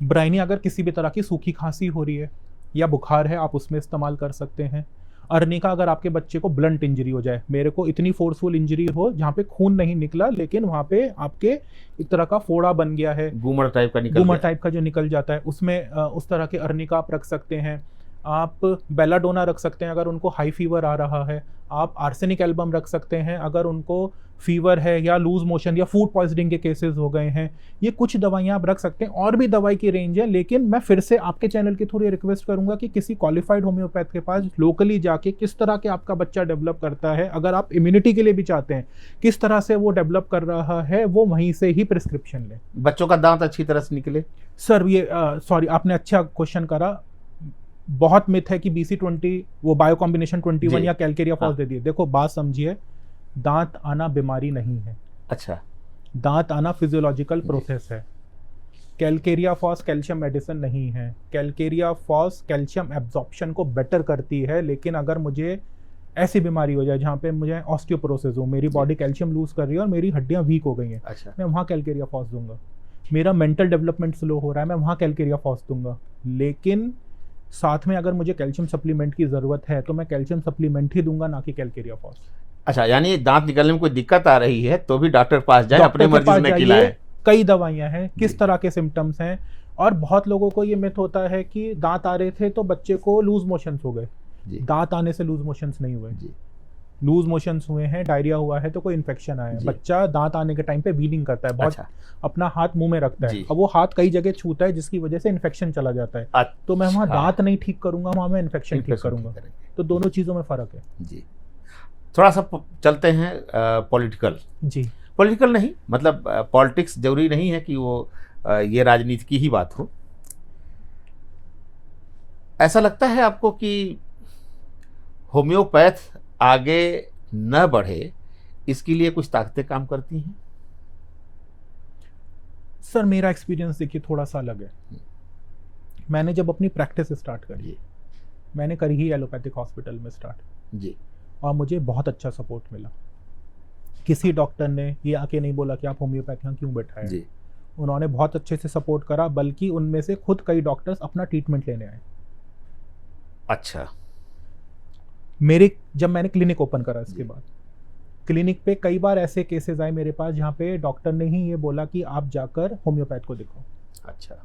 ब्राइनिया, अगर किसी भी तरह की सूखी खांसी हो रही है या बुखार है, आप उसमें इस्तेमाल कर सकते हैं। अर्निका, अगर आपके बच्चे को ब्लंट इंजरी हो जाए, मेरे को इतनी फोर्सफुल इंजरी हो जहाँ पे खून नहीं निकला, लेकिन वहाँ पे आपके एक तरह का फोड़ा बन गया है, गूमर टाइप का जो निकल जाता है, उसमें उस तरह के अर्निका आप रख सकते हैं। आप बेलाडोना रख सकते हैं अगर उनको हाई फीवर आ रहा है। आप आर्सेनिक एल्बम रख सकते हैं अगर उनको फीवर है या लूज मोशन या फूड पॉइजनिंग के केसेस हो गए हैं। ये कुछ दवाइयाँ आप रख सकते हैं, और भी दवाई की रेंज है, लेकिन मैं फिर से आपके चैनल के थ्रू ये रिक्वेस्ट करूंगा कि किसी क्वालिफाइड होम्योपैथ के पास लोकली जाके किस तरह के आपका बच्चा डेवलप करता है, अगर आप इम्यूनिटी के लिए भी चाहते हैं किस तरह से वो डेवलप कर रहा है, वो वहीं से ही प्रिस्क्रिप्शन लें। बच्चों का दांत अच्छी तरह से निकले। सर, ये सॉरी, आपने अच्छा क्वेश्चन करा। बहुत मिथ है कि BC20 वो बायो कॉम्बिनेशन 21 या कैलकेरिया फॉस दे दिए। देखो, बात समझिए, दांत आना बीमारी नहीं है। अच्छा, दांत आना फिजियोलॉजिकल प्रोसेस है। कैलकेरिया फॉस कैल्शियम मेडिसिन नहीं है। कैलकेरिया फॉस कैल्शियम एब्जॉर्प्शन को बेटर करती है, लेकिन अगर मुझे ऐसी बीमारी हो जाए जहाँ पे मुझे ऑस्टियोपोरोसिस हो, मेरी बॉडी कैल्शियम लूज कर रही है और मेरी हड्डियाँ वीक हो गई हैं, अच्छा, मैं वहाँ कैलकेरिया फॉस दूंगा। मेरा मेंटल डेवलपमेंट स्लो हो रहा है, मैं वहाँ कैलकेरिया फॉस दूंगा। लेकिन साथ में अगर मुझे कैल्शियम सप्लीमेंट की ज़रूरत है तो मैं कैल्शियम सप्लीमेंट ही दूंगा, ना कि कैलकेरिया फॉस। अच्छा, यानी दांत निकलने में कोई दिक्कत आ रही है तो भी डॉक्टर के पास जाए, डॉक्टर अपने के मर्जी पास में जाइए, खिलाएं। कई दवाइयां हैं, जी। किस तरह के सिम्टम्स हैं। और बहुत लोगों को ये मिथ होता है कि दांत आ रहे थे तो बच्चे को लूज मोशंस हो गए। जी। दांत आने से लूज मोशंस नहीं हुए। जी। लूज मोशंस हुए हैं, डायरिया हुआ है तो कोई इन्फेक्शन आया है। जी। बच्चा दांत आने के टाइम पे वीलिंग करता है, बहुत अच्छा। अपना हाथ मुंह में रखता है, जी। अब वो हाथ कई जगह छूता है जिसकी वजह से इन्फेक्शन चला जाता है। तो मैं वहाँ अच्छा। दांत नहीं ठीक करूंगा, वहाँ मैं इन्फेक्शन ठीक करूंगा। करेंगे। तो दोनों चीज़ों में फ़र्क है। जी। थोड़ा सा चलते हैं पॉलिटिकल। जी। पॉलिटिकल नहीं, मतलब पॉलिटिक्स जरूरी नहीं है कि वो ये राजनीति की ही बात हो। ऐसा लगता है आपको कि होम्योपैथ आगे न बढ़े, इसके लिए कुछ ताकतें काम करती हैं? सर मेरा एक्सपीरियंस देखिए थोड़ा सा अलग है। मैंने जब अपनी प्रैक्टिस स्टार्ट करी, मैंने करी ही एलोपैथिक हॉस्पिटल में स्टार्ट जी। और मुझे बहुत अच्छा सपोर्ट मिला। किसी डॉक्टर ने ये आके नहीं बोला कि आप होम्योपैथ यहाँ क्यों बैठाए जी। उन्होंने बहुत अच्छे से सपोर्ट करा, बल्कि उनमें से खुद कई डॉक्टर्स अपना ट्रीटमेंट लेने आए। अच्छा। जब मैंने क्लिनिक ओपन करा, इसके बाद क्लिनिक पे कई बार ऐसे केसेस आए मेरे पास जहाँ पे डॉक्टर ने ही ये बोला कि आप जाकर होम्योपैथ को दिखाओ। अच्छा।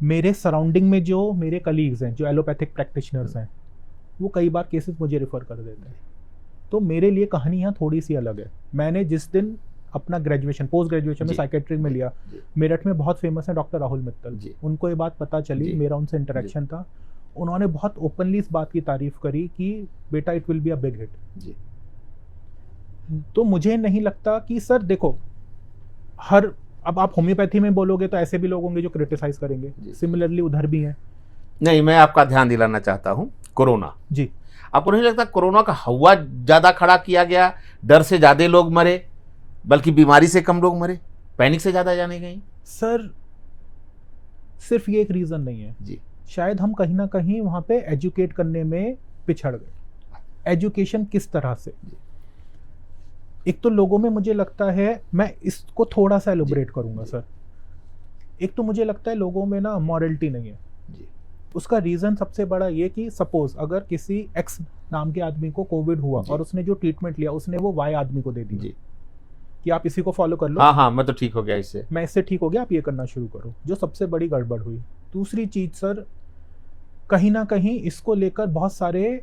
मेरे सराउंडिंग में जो मेरे कलीग्स हैं, जो एलोपैथिक प्रैक्टिशनर्स हैं, वो कई बार केसेस मुझे रेफर कर देते हैं। तो मेरे लिए कहानी यहाँ थोड़ी सी अलग है। मैंने जिस दिन अपना ग्रेजुएशन, पोस्ट ग्रेजुएशन में साइकेट्री में लिया, मेरठ में बहुत फेमस है डॉक्टर राहुल मित्तल, उनको ये बात पता चली, मेरा उनसे इंटरेक्शन था, उन्होंने बहुत ओपनली इस बात की तारीफ करी कि बेटा it will be a big hit. तो मुझे नहीं लगता कि सर देखो, अब आप होम्योपैथी में बोलोगे तो ऐसे भी लोग होंगे जो क्रिटिसाइज करेंगे, सिमिलरली उधर भी हैं। नहीं, मैं आपका ध्यान दिलाना चाहता हूँ, कोरोना। जी। आपको नहीं लगता कोरोना का हवा ज्यादा खड़ा किया गया? डर से ज्यादा लोग मरे, बल्कि बीमारी से कम लोग मरे, पैनिक से ज्यादा जाने गई? सर सिर्फ ये एक रीजन नहीं है जी। शायद हम कहीं ना कहीं वहां पे एजुकेट करने में पिछड़ गए। एजुकेशन किस तरह से, एक तो लोगों में मुझे लगता है, मैं इसको थोड़ा सा एलोबरेट करूंगा सर। एक तो मुझे लगता है लोगों में ना मॉरलिटी नहीं है। उसका रीजन सबसे बड़ा ये कि सपोज अगर किसी एक्स नाम के आदमी को कोविड हुआ और उसने जो ट्रीटमेंट लिया उसने वो वाई आदमी को दे दी कि आप इसी को फॉलो कर लो, हाँ मैं तो ठीक हो गया, इससे मैं इससे ठीक हो गया, आप ये करना शुरू करो, जो सबसे बड़ी गड़बड़ हुई। दूसरी चीज सर, कहीं ना कहीं इसको लेकर बहुत सारे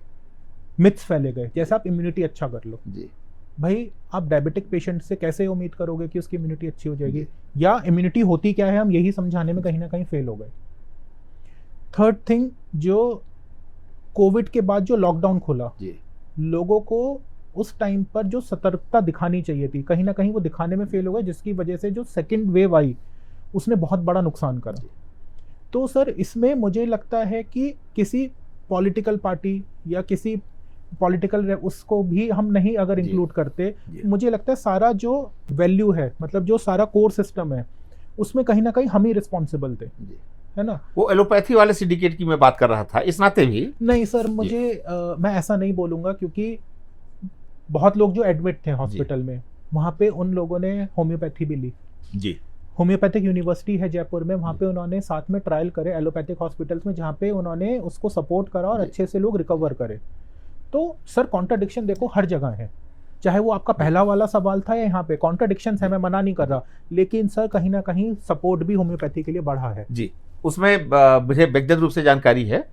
मिथ्स फैले गए, जैसे आप इम्यूनिटी अच्छा कर लो। भाई आप डायबिटिक पेशेंट से कैसे उम्मीद करोगे कि उसकी इम्यूनिटी अच्छी हो जाएगी, या इम्यूनिटी होती क्या है, हम यही समझाने में कहीं ना कहीं फेल हो गए। थर्ड थिंग, जो कोविड के बाद जो लॉकडाउन खोला, लोगों को उस टाइम पर जो सतर्कता दिखानी चाहिए थी, कहीं ना कहीं वो दिखाने में फेल हो गए, जिसकी वजह से जो सेकेंड वेव आई उसने बहुत बड़ा नुकसान करा। तो सर इसमें मुझे लगता है कि किसी पॉलिटिकल पार्टी या किसी पॉलिटिकल उसको भी हम नहीं अगर इंक्लूड करते, मुझे लगता है सारा जो वैल्यू है, मतलब जो सारा कोर सिस्टम है, उसमें कहीं ना कहीं हम ही रिस्पॉन्सिबल थे, है ना। वो एलोपैथी वाले सिंडिकेट की मैं बात कर रहा था, इस नाते भी नहीं सर, मुझे मैं ऐसा नहीं बोलूंगा, क्योंकि बहुत लोग जो एडमिट थे हॉस्पिटल में, वहां पे उन लोगों ने होम्योपैथी भी ली। जी। होम्योपैथिक यूनिवर्सिटी है जयपुर में, वहाँ पे उन्होंने साथ में ट्रायल करे एलोपैथिक हॉस्पिटल्स में, जहाँ पे उन्होंने उसको सपोर्ट करा और अच्छे से लोग रिकवर करे। तो सर कॉन्ट्राडिक्शन देखो हर जगह है, चाहे वो आपका पहला वाला सवाल था या यहाँ पे कॉन्ट्राडिक्शन है, मैं मना नहीं कर रहा, लेकिन सर कहीं ना कहीं सपोर्ट भी होम्योपैथी के लिए बढ़ा है। जी, उसमें मुझे व्यक्तिगत रूप से जानकारी है,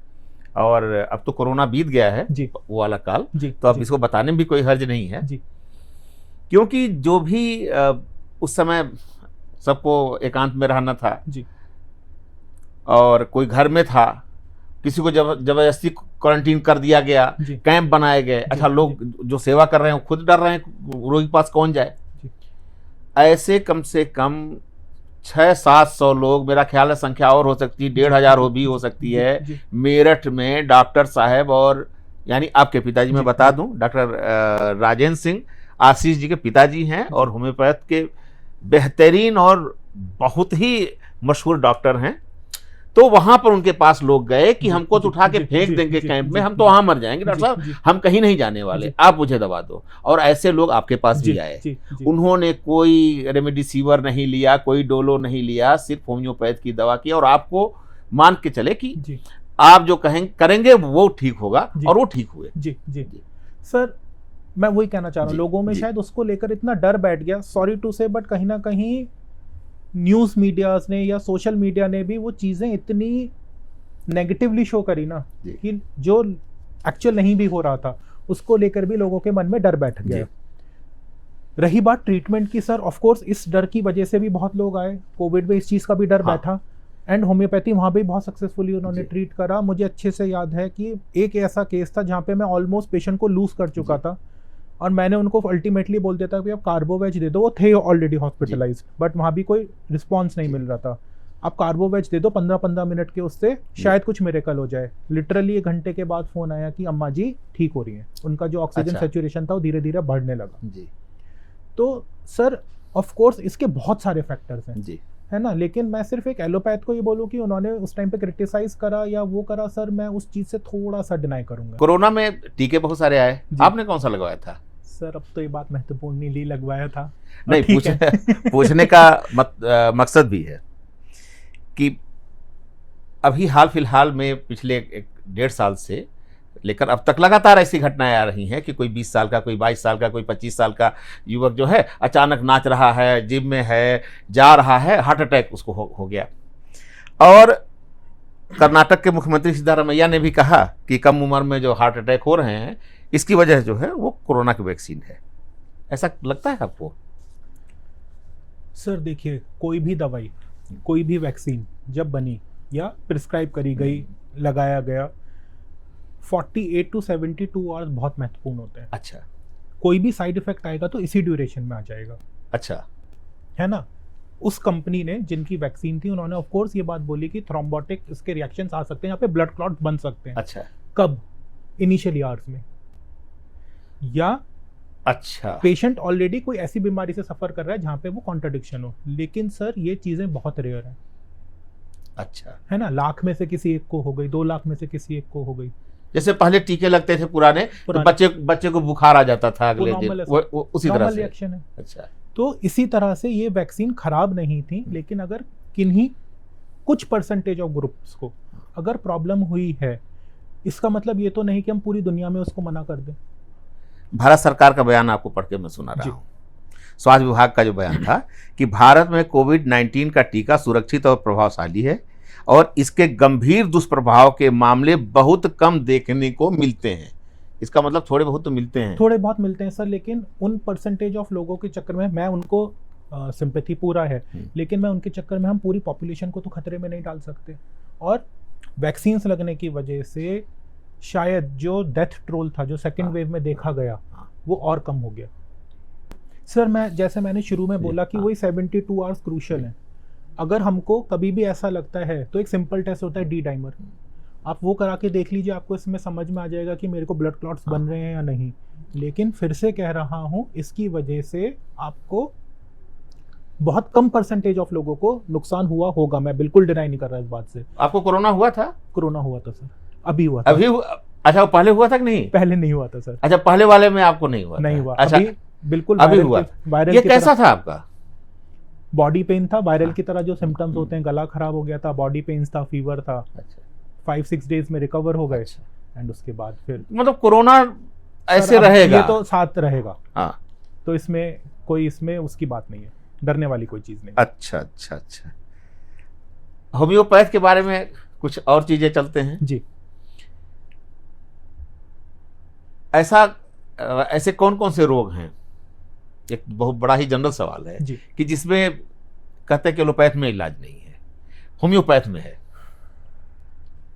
और अब तो कोरोना बीत गया है जी, वो वाला काल जी, तो अब जी, इसको बताने में भी कोई हर्ज नहीं है जी, क्योंकि जो भी उस समय सबको एकांत में रहना था जी, और कोई घर में था, किसी को जबरदस्ती क्वारंटीन कर दिया गया, कैंप बनाए गए। अच्छा, लोग जो सेवा कर रहे हैं खुद डर रहे हैं, रोगी के पास कौन जाए। ऐसे कम से कम 600-700 लोग, मेरा ख्याल है संख्या और हो सकती है, 1500 भी हो सकती है, मेरठ में डॉक्टर साहब, और यानी आपके पिताजी, मैं बता दूं, डॉक्टर राजेंद्र सिंह आशीष जी के पिताजी हैं और होम्योपैथ के बेहतरीन और बहुत ही मशहूर डॉक्टर हैं। तो वहां पर उनके पास लोग गए कि हमको तो उठा के फेंक देंगे कैंप में, हम तो वहां मर जाएंगे डॉक्टर साहब, हम कहीं नहीं जाने वाले, आप मुझे दवा दो। और ऐसे लोग आपके पास भी आए, उन्होंने कोई रेमडेसिविर नहीं लिया, कोई डोलो नहीं लिया, सिर्फ होम्योपैथ की दवा की। और आपको मान के चले कि आप जो करेंगे वो ठीक होगा, जी। और वो ठीक हुए। जी जी सर, मैं वही कहना चाह रहा हूँ, जी, लोगों में जी। शायद उसको लेकर इतना डर बैठ गया, सॉरी टू से, बट कहीं ना कहीं न्यूज़ मीडियाज ने या सोशल मीडिया ने भी वो चीज़ें इतनी नेगेटिवली शो करी ना, जी। कि जो एक्चुअल नहीं भी हो रहा था उसको लेकर भी लोगों के मन में डर बैठ गया। जी। रही बात ट्रीटमेंट की, सर ऑफ कोर्स इस डर की वजह से भी बहुत लोग आए, कोविड में इस चीज़ का भी डर हाँ। बैठा, एंड होम्योपैथी वहाँ भी बहुत सक्सेसफुली उन्होंने जी। ट्रीट करा। मुझे अच्छे से याद है कि एक ऐसा केस था जहाँ पे मैं ऑलमोस्ट पेशेंट को लूज कर चुका था, और मैंने उनको अल्टीमेटली बोल दिया था कि आप कार्बोवेज दे दो, वो थे ऑलरेडी हॉस्पिटलाइज्ड, बट वहाँ भी कोई रिस्पॉन्स नहीं मिल रहा था। आप कार्बोवेज दे दो 15-15 मिनट के, उससे शायद कुछ मिरेकल हो जाए। लिटरली 1 घंटे के बाद फ़ोन आया कि अम्मा जी ठीक हो रही हैं, उनका जो ऑक्सीजन अच्छा। सेचुरेशन था वो धीरे धीरे बढ़ने लगा। जी। तो सर ऑफ कोर्स इसके बहुत सारे फैक्टर्स हैं, जी। है ना, लेकिन मैं सिर्फ एक एलोपैथ को ये बोलूँ कि उन्होंने उस टाइम पे क्रिटिसाइज करा या वो करा, सर मैं उस चीज़ से थोड़ा सा डिनाई करूंगा। कोरोना में टीके बहुत सारे आए, जी। आपने कौन सा लगवाया था? सर अब तो ये बात महत्वपूर्ण नहीं लगवाया था, नहीं, ठीक है। पूछने का मकसद भी है कि अभी हाल फिलहाल में पिछले 1.5 साल से लेकर अब तक लगातार ऐसी घटनाएं आ रही हैं कि कोई 20 साल का, कोई 22 साल का, कोई 25 साल का युवक जो है अचानक नाच रहा है, जिम में है, जा रहा है, हार्ट अटैक उसको हो गया। और कर्नाटक के मुख्यमंत्री सिद्धारमैया ने भी कहा कि कम उम्र में जो हार्ट अटैक हो रहे हैं इसकी वजह जो है वो कोरोना की वैक्सीन है। ऐसा लगता है आपको? सर देखिए, कोई भी दवाई, कोई भी वैक्सीन जब बनी या प्रिस्क्राइब करी गई, लगाया गया, 48 to 72 आवर्स बहुत महत्वपूर्ण होते हैं। अच्छा। कोई भी साइड इफेक्ट आएगा तो इसी ड्यूरेशन में आ जाएगा, अच्छा। है ना। उस कंपनी ने जिनकी वैक्सीन थी उन्होंने ऑफ कोर्स ये बात बोली कि थ्रोम्बोटिक इसके रिएक्शंस आ सकते हैं, यहाँ पे ब्लड क्लॉट बन सकते हैं। अच्छा। कब? इनिशियल आवर्स में, या अच्छा। पेशेंट ऑलरेडी कोई ऐसी बीमारी से सफर कर रहा है जहाँ पे वो कॉन्ट्रडिक्शन हो। लेकिन सर ये चीजें बहुत रेयर है, अच्छा। है ना, लाख में से किसी एक को हो गई, 2 लाख में से किसी एक को हो गई। जैसे पहले टीके लगते थे पुराने, तो बच्चे को बुखार आ जाता था अगले दिन, वो उसी तरह से रिएक्शन है। अच्छा। तो इसी तरह से ये वैक्सीन खराब नहीं थी, लेकिन अगर किन्हीं कुछ परसेंटेज ऑफ ग्रुप्स को अगर प्रॉब्लम हुई है, इसका मतलब ये तो नहीं कि हम पूरी दुनिया में उसको मना कर दें। भारत सरकार का बयान आपको पढ़ के मैं सुना रहा हूँ। स्वास्थ्य विभाग का जो बयान था कि भारत में कोविड-19 का टीका सुरक्षित और प्रभावशाली है और इसके गंभीर दुष्प्रभाव के मामले बहुत कम देखने को मिलते हैं। इसका मतलब थोड़े बहुत तो मिलते हैं, थोड़े बहुत मिलते हैं सर, लेकिन उन परसेंटेज ऑफ लोगों के चक्कर में मैं उनको सिंपैथी पूरा है, लेकिन मैं उनके चक्कर में हम पूरी पॉपुलेशन को तो खतरे में नहीं डाल सकते। और वैक्सीन्स लगने की वजह से शायद जो डेथ टोल था जो सेकेंड वेव में देखा गया वो और कम हो गया। सर जैसे मैंने शुरू में बोला कि वही 72 आवर्स क्रूशियल है। अगर हमको कभी भी ऐसा लगता है तो एक सिंपल टेस्ट होता है डी डाइमर, आप वो करा के देख लीजिए, आपको इसमें समझ में आ जाएगा कि मेरे को ब्लड क्लॉट्स बन रहे हैं या नहीं। लेकिन फिर से कह रहा हूँ, इसकी वजह से आपको बहुत कम परसेंटेज ऑफ लोगों को नुकसान हुआ होगा, मैं बिल्कुल डिनाई नहीं कर रहा इस बात से। आपको कोरोना हुआ था? कोरोना हुआ था सर, अभी हुआ था। अभी अच्छा, पहले हुआ था कि नहीं? पहले नहीं हुआ था सर। अच्छा, पहले वाले में आपको नहीं हुआ? नहीं हुआ। अच्छा, अभी बिल्कुल अभी हुआ। वायरल ये कैसा था आपका? बॉडी पेन था, वायरल की तरह जो सिम्टम्स होते हैं, गला खराब हो गया था, बॉडी पेन्स था, फीवर था। अच्छा। 5-6 डेज में रिकवर हो गए, एंड उसके बाद फिर मतलब कोरोना ऐसे रहेगा, ये तो साथ रहेगा। हाँ, तो इसमें उसकी बात नहीं है, डरने वाली कोई चीज नहीं। अच्छा अच्छा अच्छा। होम्योपैथ के बारे में कुछ और चीजें चलते हैं जी। ऐसे कौन कौन से रोग हैं, एक बहुत बड़ा ही जनरल सवाल है जी। कि जिसमें कहते हैं कि एलोपैथ में इलाज नहीं है, होम्योपैथ में है?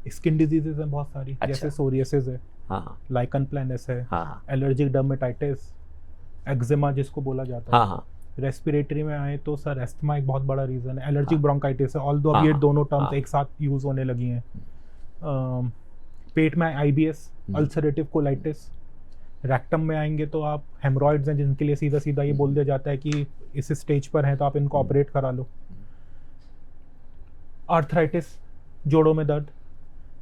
स्किन डिजीजेस हैं बहुत सारी। अच्छा। जैसे सोरियासिस है, हाँ, लाइकन प्लैनस है, हाँ, एलर्जिक डर्मेटाइटिस, एक्जिमा जिसको बोला जाता है। हाँ, हाँ, रेस्पिरेटरी में आए तो सर एस्थमा एक बहुत बड़ा रीजन है, एलर्जिक ब्रोंकाइटिस है, ऑल्दो अब हाँ, ये दोनों टर्म्स हाँ। एक साथ यूज होने लगी हैं। पेट में आईबीएस, अल्सरेटिव कोलाइटिस। रेक्टम में आएंगे तो आप हेमरॉइड्स हैं जिनके लिए सीधा सीधा ये बोल दिया जाता है कि इस स्टेज पर हैं तो आप इनको ऑपरेट करा लो। आर्थराइटिस, जोड़ों में दर्द,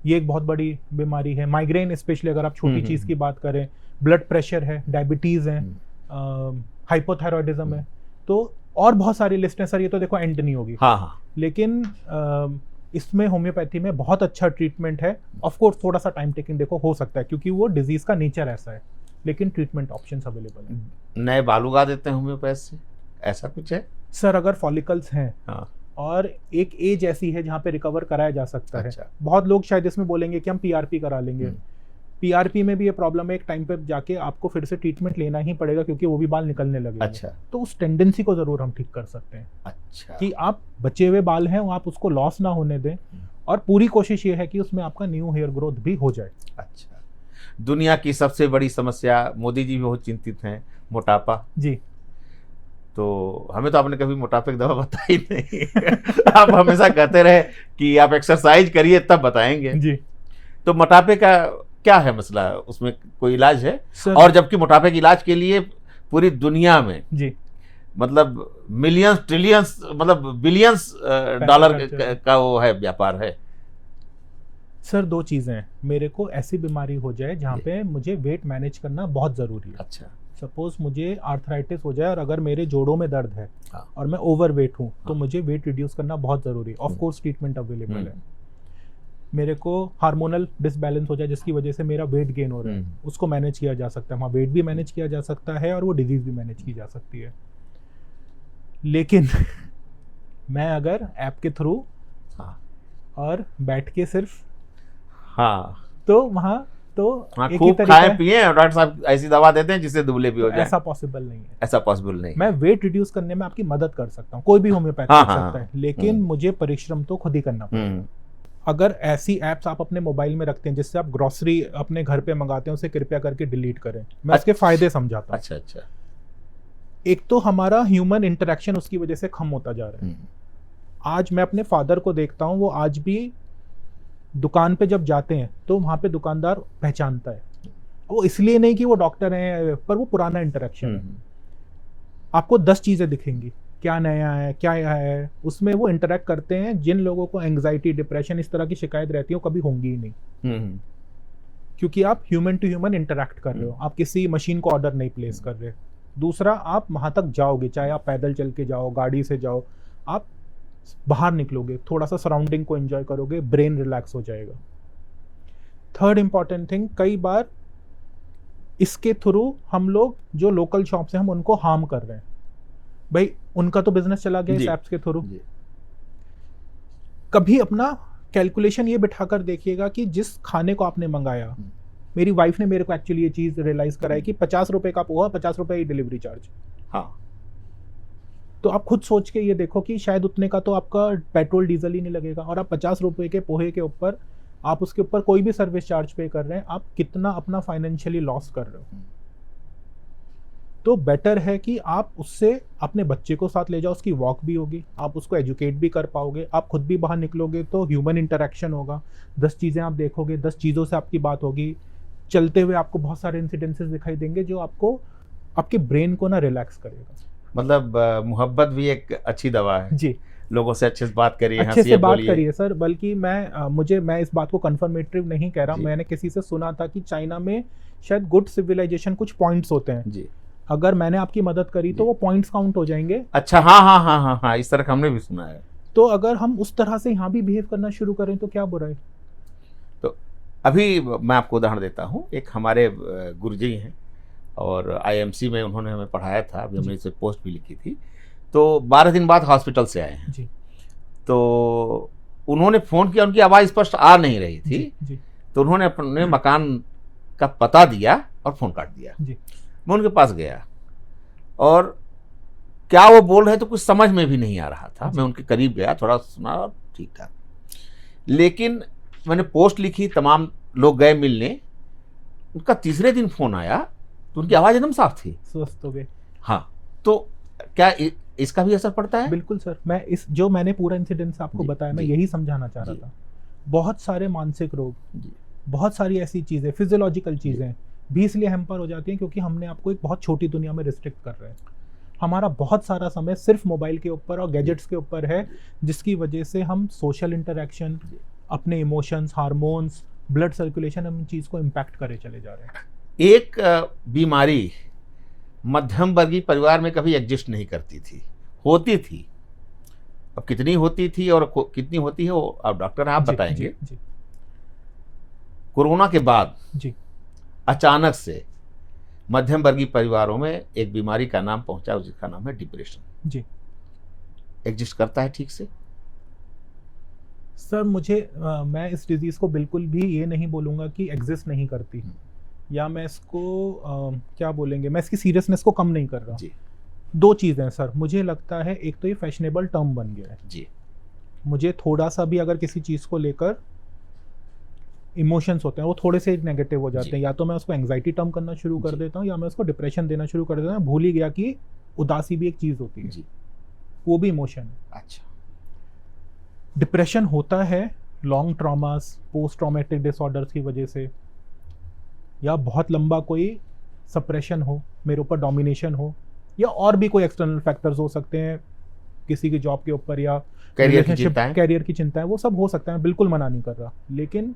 ये एक बहुत बड़ी बीमारी है। माइग्रेन स्पेशली अगर आप छोटी चीज़ की बात करें, ब्लड प्रेशर है, डायबिटीज़ है, हाइपोथायरॉयडिज्म है, तो और बहुत सारी लिस्ट है सर, ये तो देखो एंड नहीं होगी। हाँ, हाँ। लेकिन इसमें होम्योपैथी में बहुत अच्छा ट्रीटमेंट है। ऑफ कोर्स थोड़ा सा टाइम टेकिंग देखो हो सकता है, क्योंकि वो डिजीज का नेचर ऐसा है, लेकिन ट्रीटमेंट ऑप्शंस अवेलेबल है। नए बाल उगा देते हैं होम्योपैथ से, ऐसा कुछ है? सर अगर फॉलिकल्स हैं हाँ। और एक एज ऐसी है जहाँ पे रिकवर कराया जा सकता अच्छा। है। बहुत लोग शायद इसमें बोलेंगे कि हम पीआरपी करा लेंगे। पीआरपी में भी ये प्रॉब्लम है, एक टाइम पे जाके आपको फिर से ट्रीटमेंट लेना ही पड़ेगा, क्योंकि वो भी बाल निकलने लगेंगे। अच्छा। तो उस टेंडेंसी को जरूर हम ठीक कर सकते हैं। अच्छा। कि आप बचे हुए बाल हैं आप उसको लॉस ना होने दें, और पूरी कोशिश ये है कि उसमें आपका न्यू हेयर ग्रोथ भी हो जाए। अच्छा। दुनिया की सबसे बड़ी समस्या, मोदी जी भी बहुत चिंतित हैं, मोटापा। जी। तो हमें तो आपने कभी मोटापे की दवा बताई नहीं। आप हमेशा कहते रहे कि आप एक्सरसाइज करिए तब बताएंगे। जी। तो मोटापे का क्या है मसला, उसमें कोई इलाज है? सर, और जबकि मोटापे के इलाज के लिए पूरी दुनिया में जी मतलब मिलियंस ट्रिलियंस मतलब बिलियंस डॉलर का वो है, व्यापार है। सर दो चीज़ें हैं, मेरे को ऐसी बीमारी हो जाए जहाँ पे मुझे वेट मैनेज करना बहुत ज़रूरी है। अच्छा। सपोज मुझे आर्थराइटिस हो जाए और अगर मेरे जोड़ों में दर्द है हाँ। और मैं ओवर वेट हूँ तो हाँ। मुझे वेट रिड्यूस करना बहुत ज़रूरी है। ऑफ कोर्स ट्रीटमेंट अवेलेबल है। मेरे को हार्मोनल डिसबैलेंस हो जाए जिसकी वजह से मेरा वेट गेन हो रहा है, उसको मैनेज किया जा सकता है। वहाँ वेट भी मैनेज किया जा सकता है और वो डिजीज़ भी मैनेज की जा सकती है। लेकिन मैं अगर ऐप के थ्रू और बैठ के सिर्फ तो वहाँ तो एक ही खूब तरीका खाएं है, पिए और डॉक्टर साहब ऐसी दवा देते हैं जिससे दुबले भी हो जाए। ऐसा पॉसिबल नहीं है। ऐसा पॉसिबल नहीं। मैं वेट रिड्यूस करने में आपकी मदद कर सकता हूँ, कोई भी होम्योपैथ कर सकता है, लेकिन मुझे परिश्रम तो खुद ही करना पड़ेगा। अगर ऐसी एप्स आप अपने मोबाइल में रखते हैं जिससे आप ग्रोसरी अपने घर पे मंगाते हैं, उसे कृपया करके डिलीट करें। मैं उसके फायदे समझाता हूँ। अच्छा अच्छा। एक तो हमारा ह्यूमन इंटरेक्शन उसकी वजह से कम होता जा रहा है। आज मैं अपने फादर को देखता हूँ, वो आज भी दुकान पे जब जाते हैं तो वहाँ पे दुकानदार पहचानता है। वो इसलिए नहीं कि वो डॉक्टर हैं, पर वो पुराना इंटरेक्शन है। आपको 10 चीज़ें दिखेंगी, क्या नया है क्या है, उसमें वो इंटरेक्ट करते हैं। जिन लोगों को एंग्जाइटी डिप्रेशन इस तरह की शिकायत रहती है वो कभी होंगी ही नहीं, क्योंकि आप ह्यूमन टू ह्यूमन इंटरेक्ट कर रहे हो, आप किसी मशीन को ऑर्डर नहीं प्लेस कर रहे। दूसरा, आप वहाँ तक जाओगे, चाहे आप पैदल चल के जाओ, गाड़ी से जाओ, आप बाहर निकलोगे, थोड़ा सा सराउंडिंग को एंजॉय करोगे, ब्रेन रिलैक्स हो जाएगा। थर्ड इंपॉर्टेंट थिंग, कई बार इसके थ्रू हम लोग जो लोकल शॉप्स हैं हम उनको हार्म कर रहे हैं। भाई उनका तो बिजनेस चला गया इस ऐप्स के थ्रू। कभी अपना कैलकुलेशन ये बिठाकर देखिएगा कि जिस खाने को आपने मंगाया, मेरी वाइफ ने मेरे को एक्चुअली ये चीज रियलाइज कराई कि 50 रुपए का पोहा, 50 रुपए ही डिलीवरी चार्ज। हाँ। तो आप खुद सोच के ये देखो कि शायद उतने का तो आपका पेट्रोल डीजल ही नहीं लगेगा, और आप 50 रुपए के पोहे के ऊपर आप उसके ऊपर कोई भी सर्विस चार्ज पे कर रहे हैं, आप कितना अपना फाइनेंशियली लॉस कर रहे हो। तो बेटर है कि आप उससे अपने बच्चे को साथ ले जाओ, उसकी वॉक भी होगी, आप उसको एजुकेट भी कर पाओगे, आप खुद भी बाहर निकलोगे तो ह्यूमन इंटरेक्शन होगा, 10 चीज़ें आप देखोगे, 10 चीज़ों से आपकी बात होगी। चलते हुए आपको बहुत सारे इंसिडेंसेस दिखाई देंगे जो आपको आपके ब्रेन को ना रिलैक्स करेगा। मतलब मोहब्बत भी एक अच्छी दवा है जी। लोगों से अच्छे से बात करिए, अच्छे से बात करिए सर। बल्कि मैं इस बात को कंफर्मेटिव नहीं कह रहा, मैंने किसी से सुना था कि चाइना में शायद गुड सिविलाइजेशन कुछ पॉइंट्स होते हैं जी। अगर मैंने आपकी मदद करी तो वो पॉइंट्स काउंट हो जाएंगे। अच्छा, हाँ हाँ हाँ हाँ हाँ, इस तरह हमने भी सुना है। तो अगर हम उस तरह से यहाँ भी बिहेव करना शुरू करें तो क्या बुरा है। तो अभी मैं आपको उदाहरण देता हूँ। एक हमारे गुरुजी हैं और आईएमसी में उन्होंने हमें पढ़ाया था, अभी हमने इसे पोस्ट भी लिखी थी। तो 12 दिन बाद हॉस्पिटल से आए हैं जी। तो उन्होंने फ़ोन किया, उनकी आवाज़ स्पष्ट आ नहीं रही थी जी। तो उन्होंने अपने मकान का पता दिया और फ़ोन काट दिया जी। मैं उनके पास गया और क्या वो बोल रहे तो कुछ समझ में भी नहीं आ रहा था। मैं उनके करीब गया, थोड़ा सुना और ठीक ठाक, लेकिन मैंने पोस्ट लिखी, तमाम लोग गए मिलने। उनका तीसरे दिन फ़ोन आया तो उनकी आवाज़ एकदम साफ थी, स्वस्थ हो गए। हाँ, तो क्या इसका भी असर पड़ता है? बिल्कुल सर, मैं जो मैंने पूरा इंसिडेंस आपको बताया, मैं यही समझाना चाह रहा था। बहुत सारे मानसिक रोग, बहुत सारी ऐसी चीज़ें, फिजियोलॉजिकल चीज़ें भी इसलिए हैम्पर हो जाती हैं क्योंकि हमने आपको एक बहुत छोटी दुनिया में रिस्ट्रिक्ट कर रहे हैं। हमारा बहुत सारा समय सिर्फ मोबाइल के ऊपर और गैजेट्स के ऊपर है, जिसकी वजह से हम सोशल इंटरेक्शन, अपने इमोशंस, हार्मोन्स, ब्लड सर्कुलेशन, हम इन चीज़ को इम्पैक्ट करे चले जा रहे हैं। एक बीमारी मध्यम वर्गीय परिवार में कभी एग्जिस्ट नहीं करती थी, होती थी, अब कितनी होती थी और कितनी होती है वो अब डॉक्टर आप जी, बताएंगे। जी, जी, कोरोना के बाद जी, अचानक से मध्यम वर्गीय परिवारों में एक बीमारी का नाम पहुंचा, जिसका नाम है डिप्रेशन। जी। एग्जिस्ट करता है ठीक से? सर मैं इस डिजीज़ को बिल्कुल भी ये नहीं बोलूँगा कि एग्जिस्ट नहीं करती, या मैं इसको क्या बोलेंगे, मैं इसकी सीरियसनेस को कम नहीं कर रहा। जी 2 चीज़ें हैं सर, मुझे लगता है एक तो ये फैशनेबल टर्म बन गया है। जी मुझे थोड़ा-सा भी अगर किसी चीज़ को लेकर इमोशंस होते हैं, वो थोड़े से नेगेटिव हो जाते जी। हैं, या तो मैं उसको एंग्जायटी टर्म करना शुरू कर जी। देता हूँ, या मैं उसको डिप्रेशन देना शुरू कर देता हूँ। भूल ही गया कि उदासी भी एक चीज़ होती है, जी। वो भी इमोशन है। अच्छा। डिप्रेशन होता है long traumas, post traumatic disorders की वजह से, या बहुत लंबा कोई सप्रेशन हो, मेरे ऊपर डोमिनेशन हो, या और भी कोई एक्सटर्नल फैक्टर्स हो सकते हैं, किसी की जॉब के ऊपर, या करियर की रिलेशनशिप, चिंताएं? कैरियर की चिंताएं, वो सब हो सकता है, मैं बिल्कुल मना नहीं कर रहा। लेकिन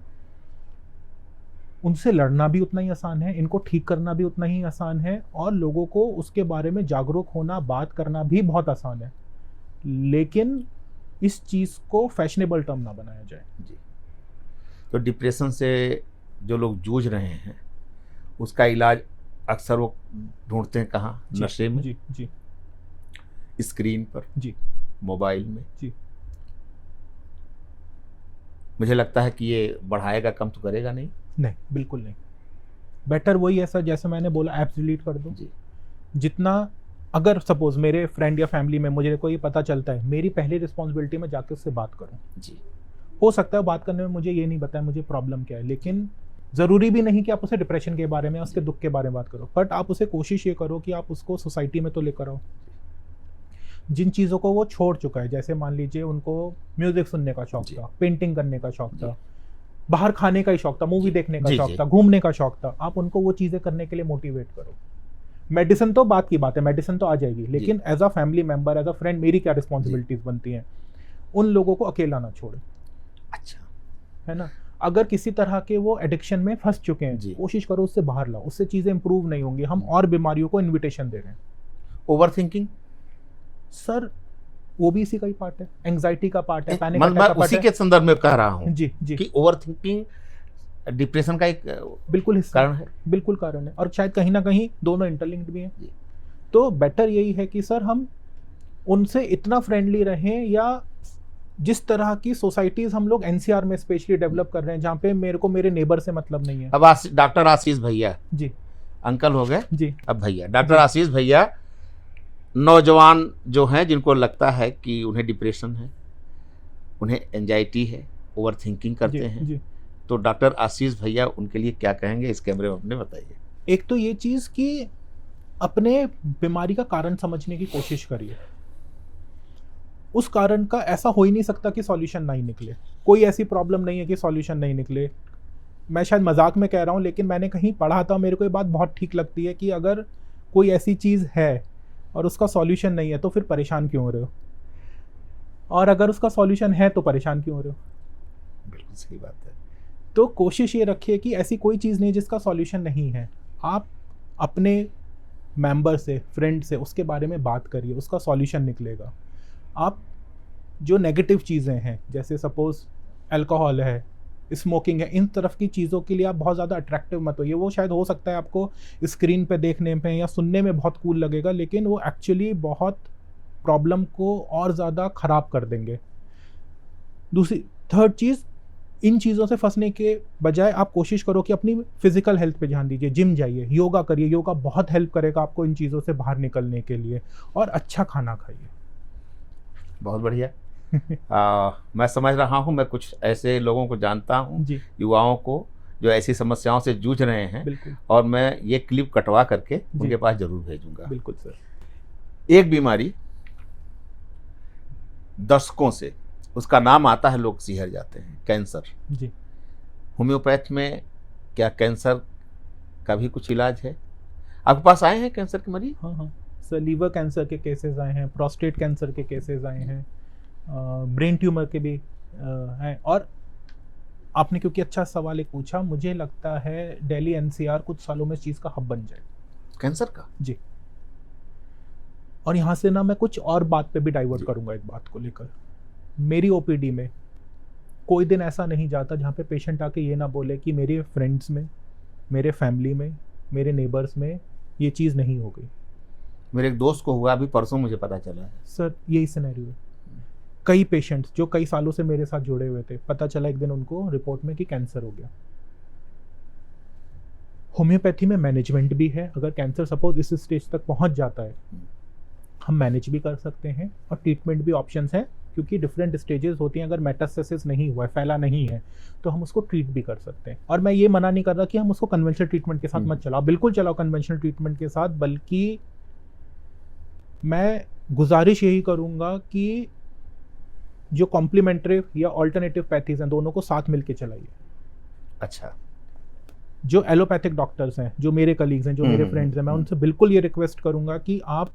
उनसे लड़ना भी उतना ही आसान है, इनको ठीक करना भी उतना ही आसान है, और लोगों को उसके बारे में जागरूक होना, बात करना भी बहुत आसान है। लेकिन इस चीज़ को फैशनेबल टर्म ना बनाया जाए। जी। तो डिप्रेशन से जो लोग जूझ रहे हैं, उसका इलाज अक्सर वो ढूंढते हैं कहाँ? जी, नशे में, जी, जी, स्क्रीन पर, जी, मोबाइल में। जी। मुझे लगता है कि ये बढ़ाएगा, कम तो करेगा नहीं। नहीं, बिल्कुल नहीं। बेटर वही है सर, जैसे मैंने बोला, ऐप्स डिलीट कर दो। जी जितना, अगर सपोज मेरे फ्रेंड या फैमिली में मुझे कोई पता चलता है, मेरी पहली रिस्पॉन्सिबिलिटी में जाके उससे बात करूं। जी हो सकता है बात करने में मुझे ये नहीं बताया मुझे प्रॉब्लम क्या है, लेकिन ज़रूरी भी नहीं कि आप उसे डिप्रेशन के बारे में, उसके दुख के बारे में बात करो, बट आप उसे कोशिश ये करो कि आप उसको सोसाइटी में तो लेकर आओ। जिन चीज़ों को वो छोड़ चुका है, जैसे मान लीजिए उनको म्यूज़िक सुनने का शौक जी। था, पेंटिंग करने का शौक जी। था, बाहर खाने का ही शौक था, मूवी जी। देखने का जी, शौक जी। था, घूमने का शौक था, आप उनको वो चीज़ें करने के लिए मोटिवेट करो। मेडिसिन तो बात की बात है, मेडिसिन तो आ जाएगी, लेकिन as a family member, as a friend, मेरी क्या रिस्पॉन्सिबिलिटीज बनती हैं? उन लोगों को अकेला ना छोड़े, अच्छा। है ना? अगर किसी तरह के वो एडिक्शन में फंस चुके जी। हैं, कोशिश करो उससे बाहर लाओ, उससे चीज़ें इंप्रूव नहीं होंगी, हम और बीमारियों को इन्विटेशन दे रहे हैं। Over thinking? सर वो भी इसी का ही पार्ट है, एंग्जाइटी का पार्ट है, पैनिक मैं अटैक का पार्ट उसी है। के संदर्भ में कह रहा हूँ जी, जी, कि ओवर थिंकिंग डिप्रेशन का एक बिल्कुल हिस्सा, कारण है। बिल्कुल कारण है, और शायद कहीं ना कहीं दोनों इंटरलिंक्ड भी हैं। जी। तो बेटर यही है कि सर हम उनसे इतना फ्रेंडली रहें, या जिस तरह की सोसाइटीज हम लोग एनसीआर में स्पेशली डेवलप कर रहे हैं, जहाँ पे मेरे को मेरे नेबर से मतलब नहीं है। अब डॉक्टर आशीष भैया, जी, अंकल हो गए, जी, अब भैया, डॉक्टर आशीष भैया, नौजवान जो हैं जिनको लगता है कि उन्हें डिप्रेशन है, उन्हें एंजाइटी है, ओवर थिंकिंग करते जी, हैं, जी। तो डॉक्टर आशीष भैया उनके लिए क्या कहेंगे? इस कैमरे में अपने बताइए। एक तो ये चीज़ कि अपने बीमारी का कारण समझने की कोशिश करिए। उस कारण का ऐसा हो ही नहीं सकता कि सॉल्यूशन नहीं निकले। कोई ऐसी प्रॉब्लम नहीं है कि सॉल्यूशन नहीं निकले। मैं शायद मजाक में कह रहा हूँ, लेकिन मैंने कहीं पढ़ा था, मेरे को ये बात बहुत ठीक लगती है कि अगर कोई ऐसी चीज़ है और उसका सॉल्यूशन नहीं है, तो फिर परेशान क्यों हो रहे हो? और अगर उसका सॉल्यूशन है तो परेशान क्यों हो रहे हो? बिल्कुल सही बात है। तो कोशिश ये रखिए कि ऐसी कोई चीज़ नहीं जिसका सॉल्यूशन नहीं है। आप अपने मेंबर से, फ्रेंड से उसके बारे में बात करिए, उसका सॉल्यूशन निकलेगा। आप जो नेगेटिव चीज़ें हैं, जैसे सपोज़ अल्कोहल है, स्मोकिंग है, इन तरफ की चीज़ों के लिए आप बहुत ज़्यादा अट्रैक्टिव मत होइए। वो शायद हो सकता है आपको स्क्रीन पे देखने में या सुनने में बहुत कूल लगेगा, लेकिन वो एक्चुअली बहुत प्रॉब्लम को और ज़्यादा ख़राब कर देंगे। दूसरी, थर्ड चीज़, इन चीज़ों से फंसने के बजाय आप कोशिश करो कि अपनी फिजिकल हेल्थ पे ध्यान दीजिए, जिम जाइए, योगा करिए। योगा बहुत हेल्प करेगा आपको इन चीज़ों से बाहर निकलने के लिए, और अच्छा खाना खाइए। बहुत बढ़िया। मैं समझ रहा हूँ, मैं कुछ ऐसे लोगों को जानता हूँ, जी, युवाओं को, जो ऐसी समस्याओं से जूझ रहे हैं, बिल्कुल, और मैं ये क्लिप कटवा करके जी। उनके पास जरूर भेजूंगा। बिल्कुल सर। एक बीमारी दशकों से उसका नाम आता है, लोग सिहर जाते हैं, कैंसर। जी। होम्योपैथ में क्या कैंसर का भी कुछ इलाज है? आपके पास आए हैं कैंसर के मरीज? हाँ, हाँ सर, लीवर कैंसर के केसेस आए हैं, प्रोस्टेट कैंसर के केसेस आए हैं, ब्रेन ट्यूमर के भी हैं। और आपने क्योंकि अच्छा सवाल एक पूछा, मुझे लगता है दिल्ली एनसीआर कुछ सालों में इस चीज़ का हब बन जाए, कैंसर का? जी। और यहाँ से ना मैं कुछ और बात पे भी डाइवर्ट करूंगा एक बात को लेकर। मेरी ओपीडी में कोई दिन ऐसा नहीं जाता जहाँ पे पेशेंट आके ये ना बोले कि मेरे फ्रेंड्स में, मेरे फैमिली में, मेरे नेबर्स में ये चीज़ नहीं हो गई। मेरे एक दोस्त को हुआ अभी परसों, मुझे पता चला है। सर यही सिनेरियो है। कई पेशेंट्स जो कई सालों से मेरे साथ जुड़े हुए थे, पता चला एक दिन उनको रिपोर्ट में कि कैंसर हो गया। होम्योपैथी में मैनेजमेंट भी है। अगर कैंसर सपोज इस स्टेज तक पहुंच जाता है, हम मैनेज भी कर सकते हैं और ट्रीटमेंट भी ऑप्शंस हैं, क्योंकि डिफरेंट स्टेजेस होती हैं। अगर मेटास्टेसिस नहीं हुआ है, फैला नहीं है, तो हम उसको ट्रीट भी कर सकते हैं। और मैं ये मना नहीं कर रहा कि हम उसको कन्वेंशनल ट्रीटमेंट के साथ मत चलाओ, बिल्कुल चलाओ कन्वेंशनल ट्रीटमेंट के साथ, बल्कि मैं गुजारिश यही करूंगा कि जो कॉम्प्लीमेंट्री या ऑल्टरनेटिव पैथीज हैं, दोनों को साथ मिलके चलाइए। अच्छा। जो एलोपैथिक डॉक्टर्स हैं, जो मेरे कलीग्स हैं, जो मेरे फ्रेंड्स हैं, मैं उनसे बिल्कुल ये रिक्वेस्ट करूंगा कि आप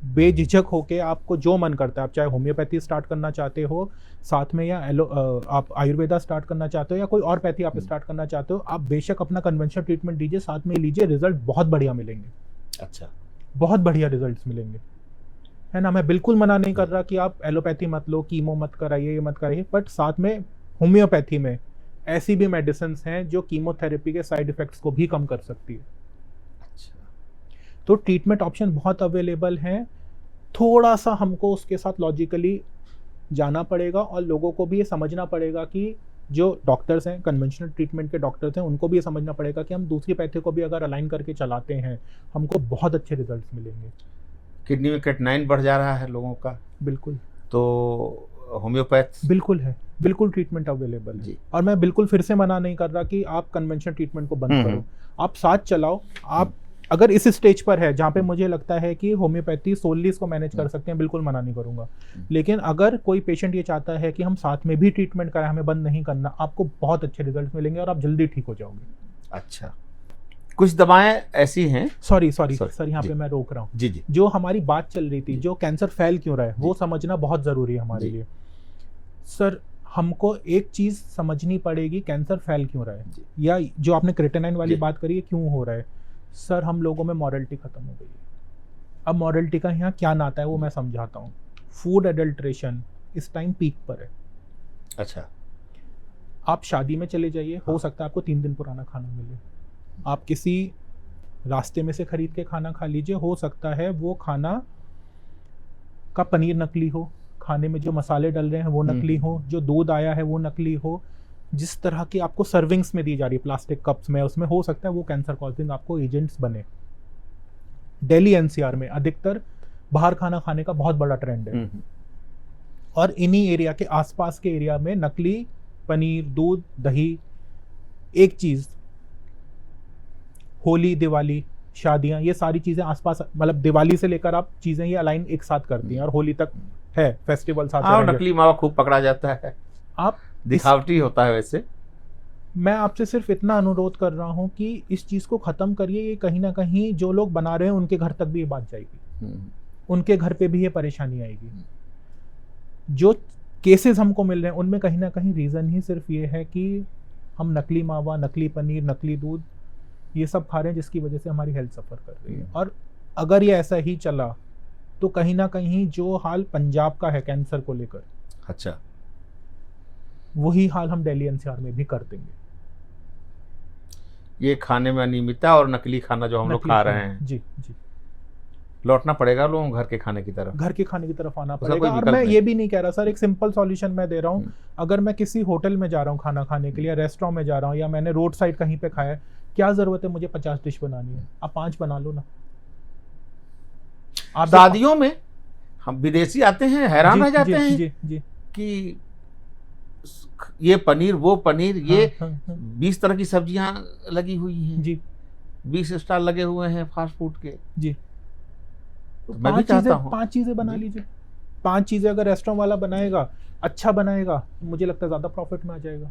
बेझिझक होके, आपको जो मन करता है, आप चाहे होम्योपैथी स्टार्ट करना चाहते हो साथ में, या आप आयुर्वेदा स्टार्ट करना चाहते हो, या कोई और पैथी आप स्टार्ट करना चाहते हो, आप बेशक अपना कन्वेंशनल ट्रीटमेंट दीजिए, साथ में लीजिए, रिजल्ट बहुत बढ़िया मिलेंगे। अच्छा, बहुत बढ़िया रिजल्ट्स मिलेंगे, है ना। मैं बिल्कुल मना नहीं कर रहा कि आप एलोपैथी मत लो, कीमो मत कराइए, ये मत कराइए, बट साथ में होम्योपैथी में ऐसी भी मेडिसिन हैं जो कीमोथेरेपी के साइड इफेक्ट्स को भी कम कर सकती है। अच्छा। तो ट्रीटमेंट ऑप्शन बहुत अवेलेबल हैं। थोड़ा सा हमको उसके साथ लॉजिकली जाना पड़ेगा और लोगों को भी ये समझना पड़ेगा कि जो डॉक्टर्स हैं, कन्वेंशनल ट्रीटमेंट के डॉक्टर्स हैं, उनको भी ये समझना पड़ेगा कि हम दूसरी पैथी को भी अगर अलाइन करके चलाते हैं, हमको बहुत अच्छे रिजल्ट्स मिलेंगे। किडनी में क्रिएटिनिन बढ़ जा रहा है लोगों का, बिल्कुल, तो होम्योपैथ बिल्कुल है, बिल्कुल ट्रीटमेंट अवेलेबल है। जी। और मैं बिल्कुल फिर से मना नहीं कर रहा कि आप कन्वेंशनल ट्रीटमेंट को बंद करो, आप साथ चलाओ। आप अगर इस स्टेज पर है जहाँ पे मुझे लगता है कि होम्योपैथी सोलली इसको मैनेज कर सकते हैं, बिल्कुल मना नहीं करूंगा। लेकिन अगर कोई पेशेंट ये चाहता है कि हम साथ में भी ट्रीटमेंट कराएं, हमें बंद नहीं करना, आपको बहुत अच्छे रिजल्ट मिलेंगे और आप जल्दी ठीक हो जाओगे। अच्छा, कुछ दवाएं ऐसी हैं, सर यहाँ पे मैं रोक रहा हूँ। जी जी, जो हमारी बात चल रही थी, जो कैंसर फैल क्यों रहा है, वो समझना बहुत जरूरी है हमारे लिए। सर हमको एक चीज समझनी पड़ेगी, कैंसर फैल क्यों रहा है, या जो आपने क्रिएटिनिन वाली बात करी है क्यों हो रहा है। सर हम लोगों में मॉरलिटी खत्म हो गई है। अब मॉरलिटी का यहाँ क्या नाता है वो मैं समझाता हूँ। फूड एडल्ट्रेशन इस टाइम पीक पर है। अच्छा, आप शादी में चले जाइए, हो सकता है आपको 3 दिन पुराना खाना मिले। आप किसी रास्ते में से खरीद के खाना खा लीजिए, हो सकता है वो खाना का पनीर नकली हो, खाने में जो मसाले डल रहे हैं वो नकली हो, जो दूध आया है वो नकली हो, जिस तरह की आपको सर्विंग्स में दी जा रही है प्लास्टिक कप्स में, उसमें हो सकता है वो कैंसर कॉजिंग आपको एजेंट्स बने। दिल्ली एनसीआर में अधिकतर बाहर खाना खाने का बहुत बड़ा ट्रेंड है, और इन्हीं एरिया के आसपास के एरिया में नकली पनीर, दूध, दही। एक चीज, होली, दिवाली, शादियां, ये सारी चीजें आसपास, मतलब दिवाली से लेकर आप चीजें ये अलाइन एक साथ करती हैं, और होली तक है फेस्टिवल साथ हाँ, नकली मावा खूब पकड़ा जाता है, आप दिखावटी होता है। वैसे मैं आपसे सिर्फ इतना अनुरोध कर रहा हूं कि इस चीज को खत्म करिए। ये कहीं ना कहीं जो लोग बना रहे हैं उनके घर तक भी ये बात जाएगी, उनके घर पे भी ये परेशानी आएगी। जो केसेस हमको मिल रहे हैं उनमें कहीं ना कहीं रीजन ही सिर्फ ये है कि हम नकली मावा, नकली पनीर, नकली दूध, ये सब खा रहे हैं, जिसकी वजह से हमारी हेल्थ सफर कर रही है। और अगर ये ऐसा ही चला तो कहीं ना कहीं जो हाल पंजाब का है कैंसर को लेकर, अच्छा, वही हाल हम दिल्ली एनसीआर में भी कर देंगे। ये खाने में अनियमितता और नकली खाना जो हम लोग खा रहे हैं, जी जी, लौटना पड़ेगा लोगों को घर के खाने की तरफ, घर के खाने की तरफ आना उसका पड़ेगा। कोई और विकल्प मैं नहीं। ये भी नहीं कह रहा सर, एक सिंपल सॉल्यूशन मैं दे रहा हूँ। अगर मैं किसी होटल में जा रहा हूँ खाना खाने के लिए, रेस्टोरेंट में जा रहा हूँ, या मैंने रोड साइड कहीं पे खाया, क्या जरूरत है मुझे 50 डिश बनानी है? आप 5 बना लो ना। आप शादियों में हम विदेशी आते हैं, हैरान रह जाते हैं जी जी कि ये पनीर, वो पनीर, ये 20 तरह की सब्जियां लगी हुई हैं जी, 20 स्टाल लगे हुए हैं फास्ट फूड के जी। तो मैं भी चाहता हूँ 5 चीजें बना लीजिए। 5 चीजें अगर रेस्टोरेंट वाला बनाएगा, अच्छा बनाएगा, मुझे लगता है ज्यादा प्रॉफिट में आ जाएगा।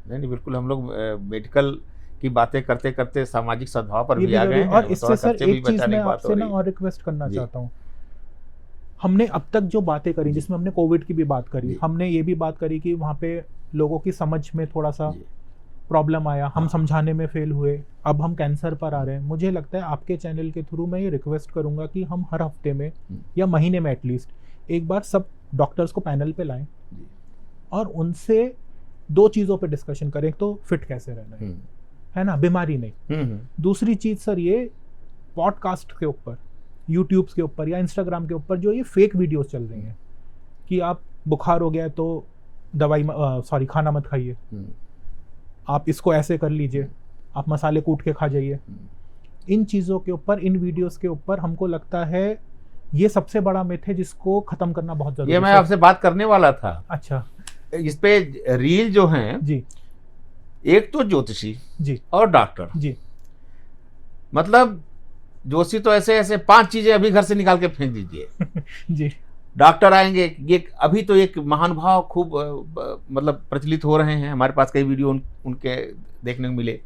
नहीं, बिल्कुल। हम लोग मेडिकल की बातें करते करते सामाजिक सद्भाव पर भी आ गए हैं। और इससे सर एक चीज मैं आपसे ना और रिक्वेस्ट करना चाहता हूँ। हमने अब तक जो बातें करी, जिसमें हमने कोविड की भी बात करी, हमने ये भी बात करी कि वहाँ पे लोगों की समझ में थोड़ा सा प्रॉब्लम आया, हम समझाने में फेल हुए, अब हम कैंसर पर आ रहे हैं। मुझे लगता है आपके चैनल के थ्रू मैं ये रिक्वेस्ट करूंगा कि हम हर हफ्ते में या महीने में एटलीस्ट एक बार सब डॉक्टर्स को पैनल पे लाएं, और उनसे 2 चीज़ों पे डिस्कशन करें। तो फिट कैसे रहना है ना, बीमारी नहीं। दूसरी चीज़ सर, ये पॉडकास्ट के ऊपर, यूट्यूब के ऊपर या इंस्टाग्राम के ऊपर जो ये फेक वीडियोस चल रही हैं कि आप बुखार हो गया तो खाना मत खाइए, आप इसको ऐसे कर लीजिए, आप मसाले कूट के खा जाइए। इन चीज़ों के ऊपर, इन वीडियोस के ऊपर हमको लगता है ये सबसे बड़ा मिथ है जिसको खत्म करना बहुत जरूरी है। ये मैं आपसे बात करने वाला था। अच्छा। इस पे रील जो हैं जी, एक तो ज्योतिषी जी, और डॉक्टर, जी, मतलब जोशी तो ऐसे ऐसे 5 चीजें अभी घर से निकाल के फेंक दीजिए। जी, डॉक्टर आएंगे, ये अभी तो एक महानुभाव खूब मतलब प्रचलित हो रहे हैं, हमारे पास कई वीडियो उनके देखने को मिले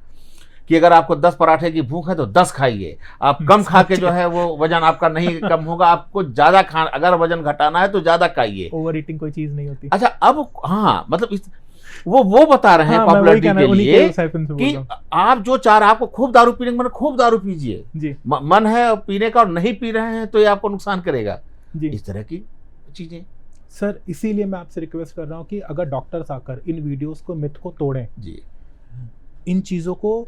कि अगर आपको 10 पराठे की भूख है तो 10 खाइए, आप कम खा के जो है वो वजन आपका नहीं कम होगा, आपको ज्यादा खाना, अगर वजन घटाना है तो ज्यादा खाइए। ओवर ईटिंग कोई चीज नहीं होती। अच्छा, अब हाँ, मतलब वो बता रहे हैं हाँ, पॉपुलरिटी के लिए कि कि आप जो चाह रहे, आपको खूब दारू पीने का मन, खूब दारू पीजिए, जी, मन है पीने का और नहीं पी रहे हैं तो ये आपको नुकसान करेगा, जी इस तरह की चीजें। सर, इसीलिए मैं आपसे रिक्वेस्ट कर रहा हूँ कि अगर डॉक्टर्स आकर इन वीडियोस को, मिथ को तोड़ें, जी, इन चीज़ों को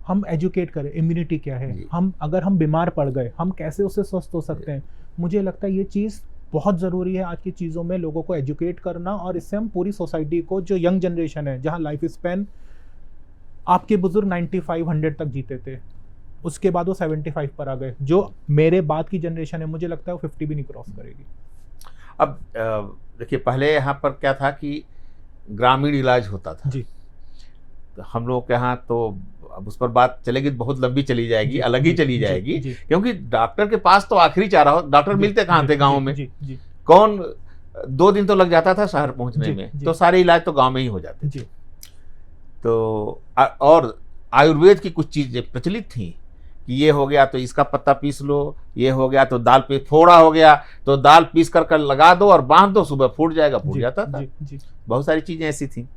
हम एजुकेट करें, इम्यूनिटी क्या है, जी। अगर हम बीमार पड़ गए हम कैसे उससे स्वस्थ हो सकते हैं। मुझे लगता है ये चीज़ बहुत ज़रूरी है आज की चीज़ों में, लोगों को एजुकेट करना, और इससे हम पूरी सोसाइटी को, जो यंग जनरेशन है, जहाँ लाइफ स्पैन आपके बुजुर्ग 95-100 तक जीते थे, उसके बाद वो 75 पर आ गए, जो मेरे बाद की जनरेशन है मुझे लगता है वो 50 भी नहीं क्रॉस करेगी। अब देखिए, पहले यहाँ पर क्या था कि ग्रामीण इलाज होता था जी, तो हम लोग के यहाँ तो, अब उस पर बात चलेगी तो बहुत लंबी चली जाएगी, अलग ही चली जाएगी, क्योंकि डॉक्टर के पास तो आखिरी चारा हो, डॉक्टर मिलते कहाँ थे गाँव में, कौन 2 दिन तो लग जाता था शहर पहुंचने में, तो सारे इलाज तो गांव में ही हो जाते थे। तो और आयुर्वेद की कुछ चीजें प्रचलित थी कि ये हो गया तो इसका पत्ता पीस लो, ये हो गया तो दाल पे, फोड़ा हो गया तो दाल पीस कर लगा दो और बांध दो, सुबह फूट जाएगा, फूट जाता था। बहुत सारी चीजें ऐसी थी।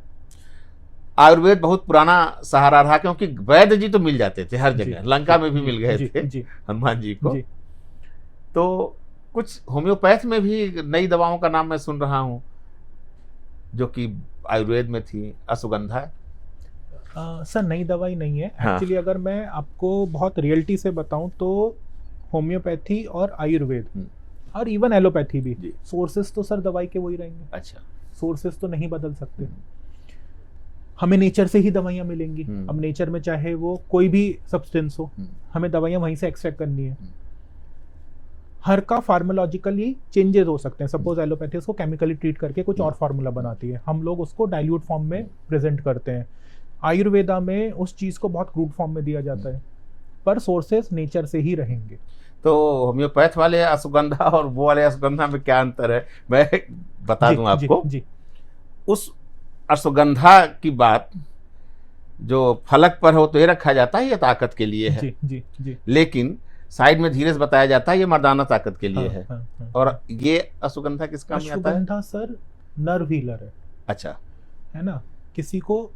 आयुर्वेद बहुत पुराना सहारा रहा, क्योंकि वैद्य जी तो मिल जाते थे हर जगह, लंका में भी मिल गए थे हनुमान जी को। तो कुछ होम्योपैथ में भी नई दवाओं का नाम मैं सुन रहा हूँ जो कि आयुर्वेद में थी, अश्वगंधा। सर, नई दवाई नहीं है एक्चुअली। अगर मैं आपको बहुत रियलिटी से बताऊं तो होम्योपैथी और आयुर्वेद और इवन एलोपैथी भी, सोर्सेस तो सर दवाई के वही रहेंगे। अच्छा, सोर्सेस तो नहीं बदल सकते। हमें नेचर से ही दवाइयाँ मिलेंगी। अब नेचर में चाहे वो कोई भी सब्सटेंस हो, हमें दवाइयाँ वहीं से एक्सट्रैक्ट करनी है। हर का फार्मोलॉजिकली चेंजेस हो सकते हैं। सपोज एलोपैथी उसको केमिकली ट्रीट करके कुछ और फार्मूला बनाती है, हम लोग उसको डाइल्यूट फॉर्म में प्रेजेंट करते हैं। आयुर्वेदा में उस चीज़ को बहुत क्रूड फॉर्म में दिया जाता है, पर सोर्सेस नेचर से ही रहेंगे। तो होम्योपैथ वाले अश्वगंधा और वो वाले अश्वगंधा में क्या अंतर है, मैं बता दूं आपको। जी। उस अश्वगंधा की बात जो फलक पर हो तो ये रखा जाता है ये ताकत के लिए है, जी। लेकिन साइड में धीरे से बताया जाता है ये मर्दाना ताकत के लिए है। और ये अश्वगंधा किस काम में आता है? अश्वगंधा सर नर्व हीलर है। अच्छा, है ना। किसी को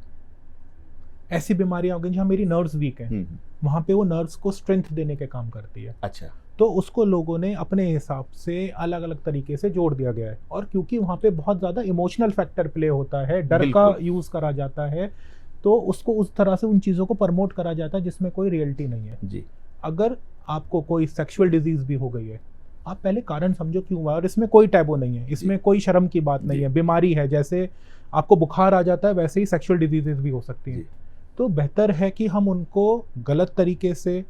ऐसी बीमारियां हो गई जहाँ मेरी नर्व्स वीक हैं, वहाँ पे वो नर्व्स को स्ट्रेंथ देने के काम करती है। अच्छा, तो उसको लोगों ने अपने हिसाब से अलग अलग तरीके से जोड़ दिया गया है। और क्योंकि वहाँ पे बहुत ज़्यादा इमोशनल फैक्टर प्ले होता है, डर का यूज़ करा जाता है, तो उसको उस तरह से उन चीज़ों को प्रमोट करा जाता है जिसमें कोई रियलिटी नहीं है जी। अगर आपको कोई सेक्सुअल डिजीज भी हो गई है, आप पहले कारण समझो क्यों हुआ, और इसमें कोई टैबू नहीं है, इसमें कोई शर्म की बात नहीं है। बीमारी है, जैसे आपको बुखार आ जाता है वैसे ही सेक्सुअल डिजीजेस भी हो सकती हैं। तो बेहतर है कि हम उनको गलत तरीके से,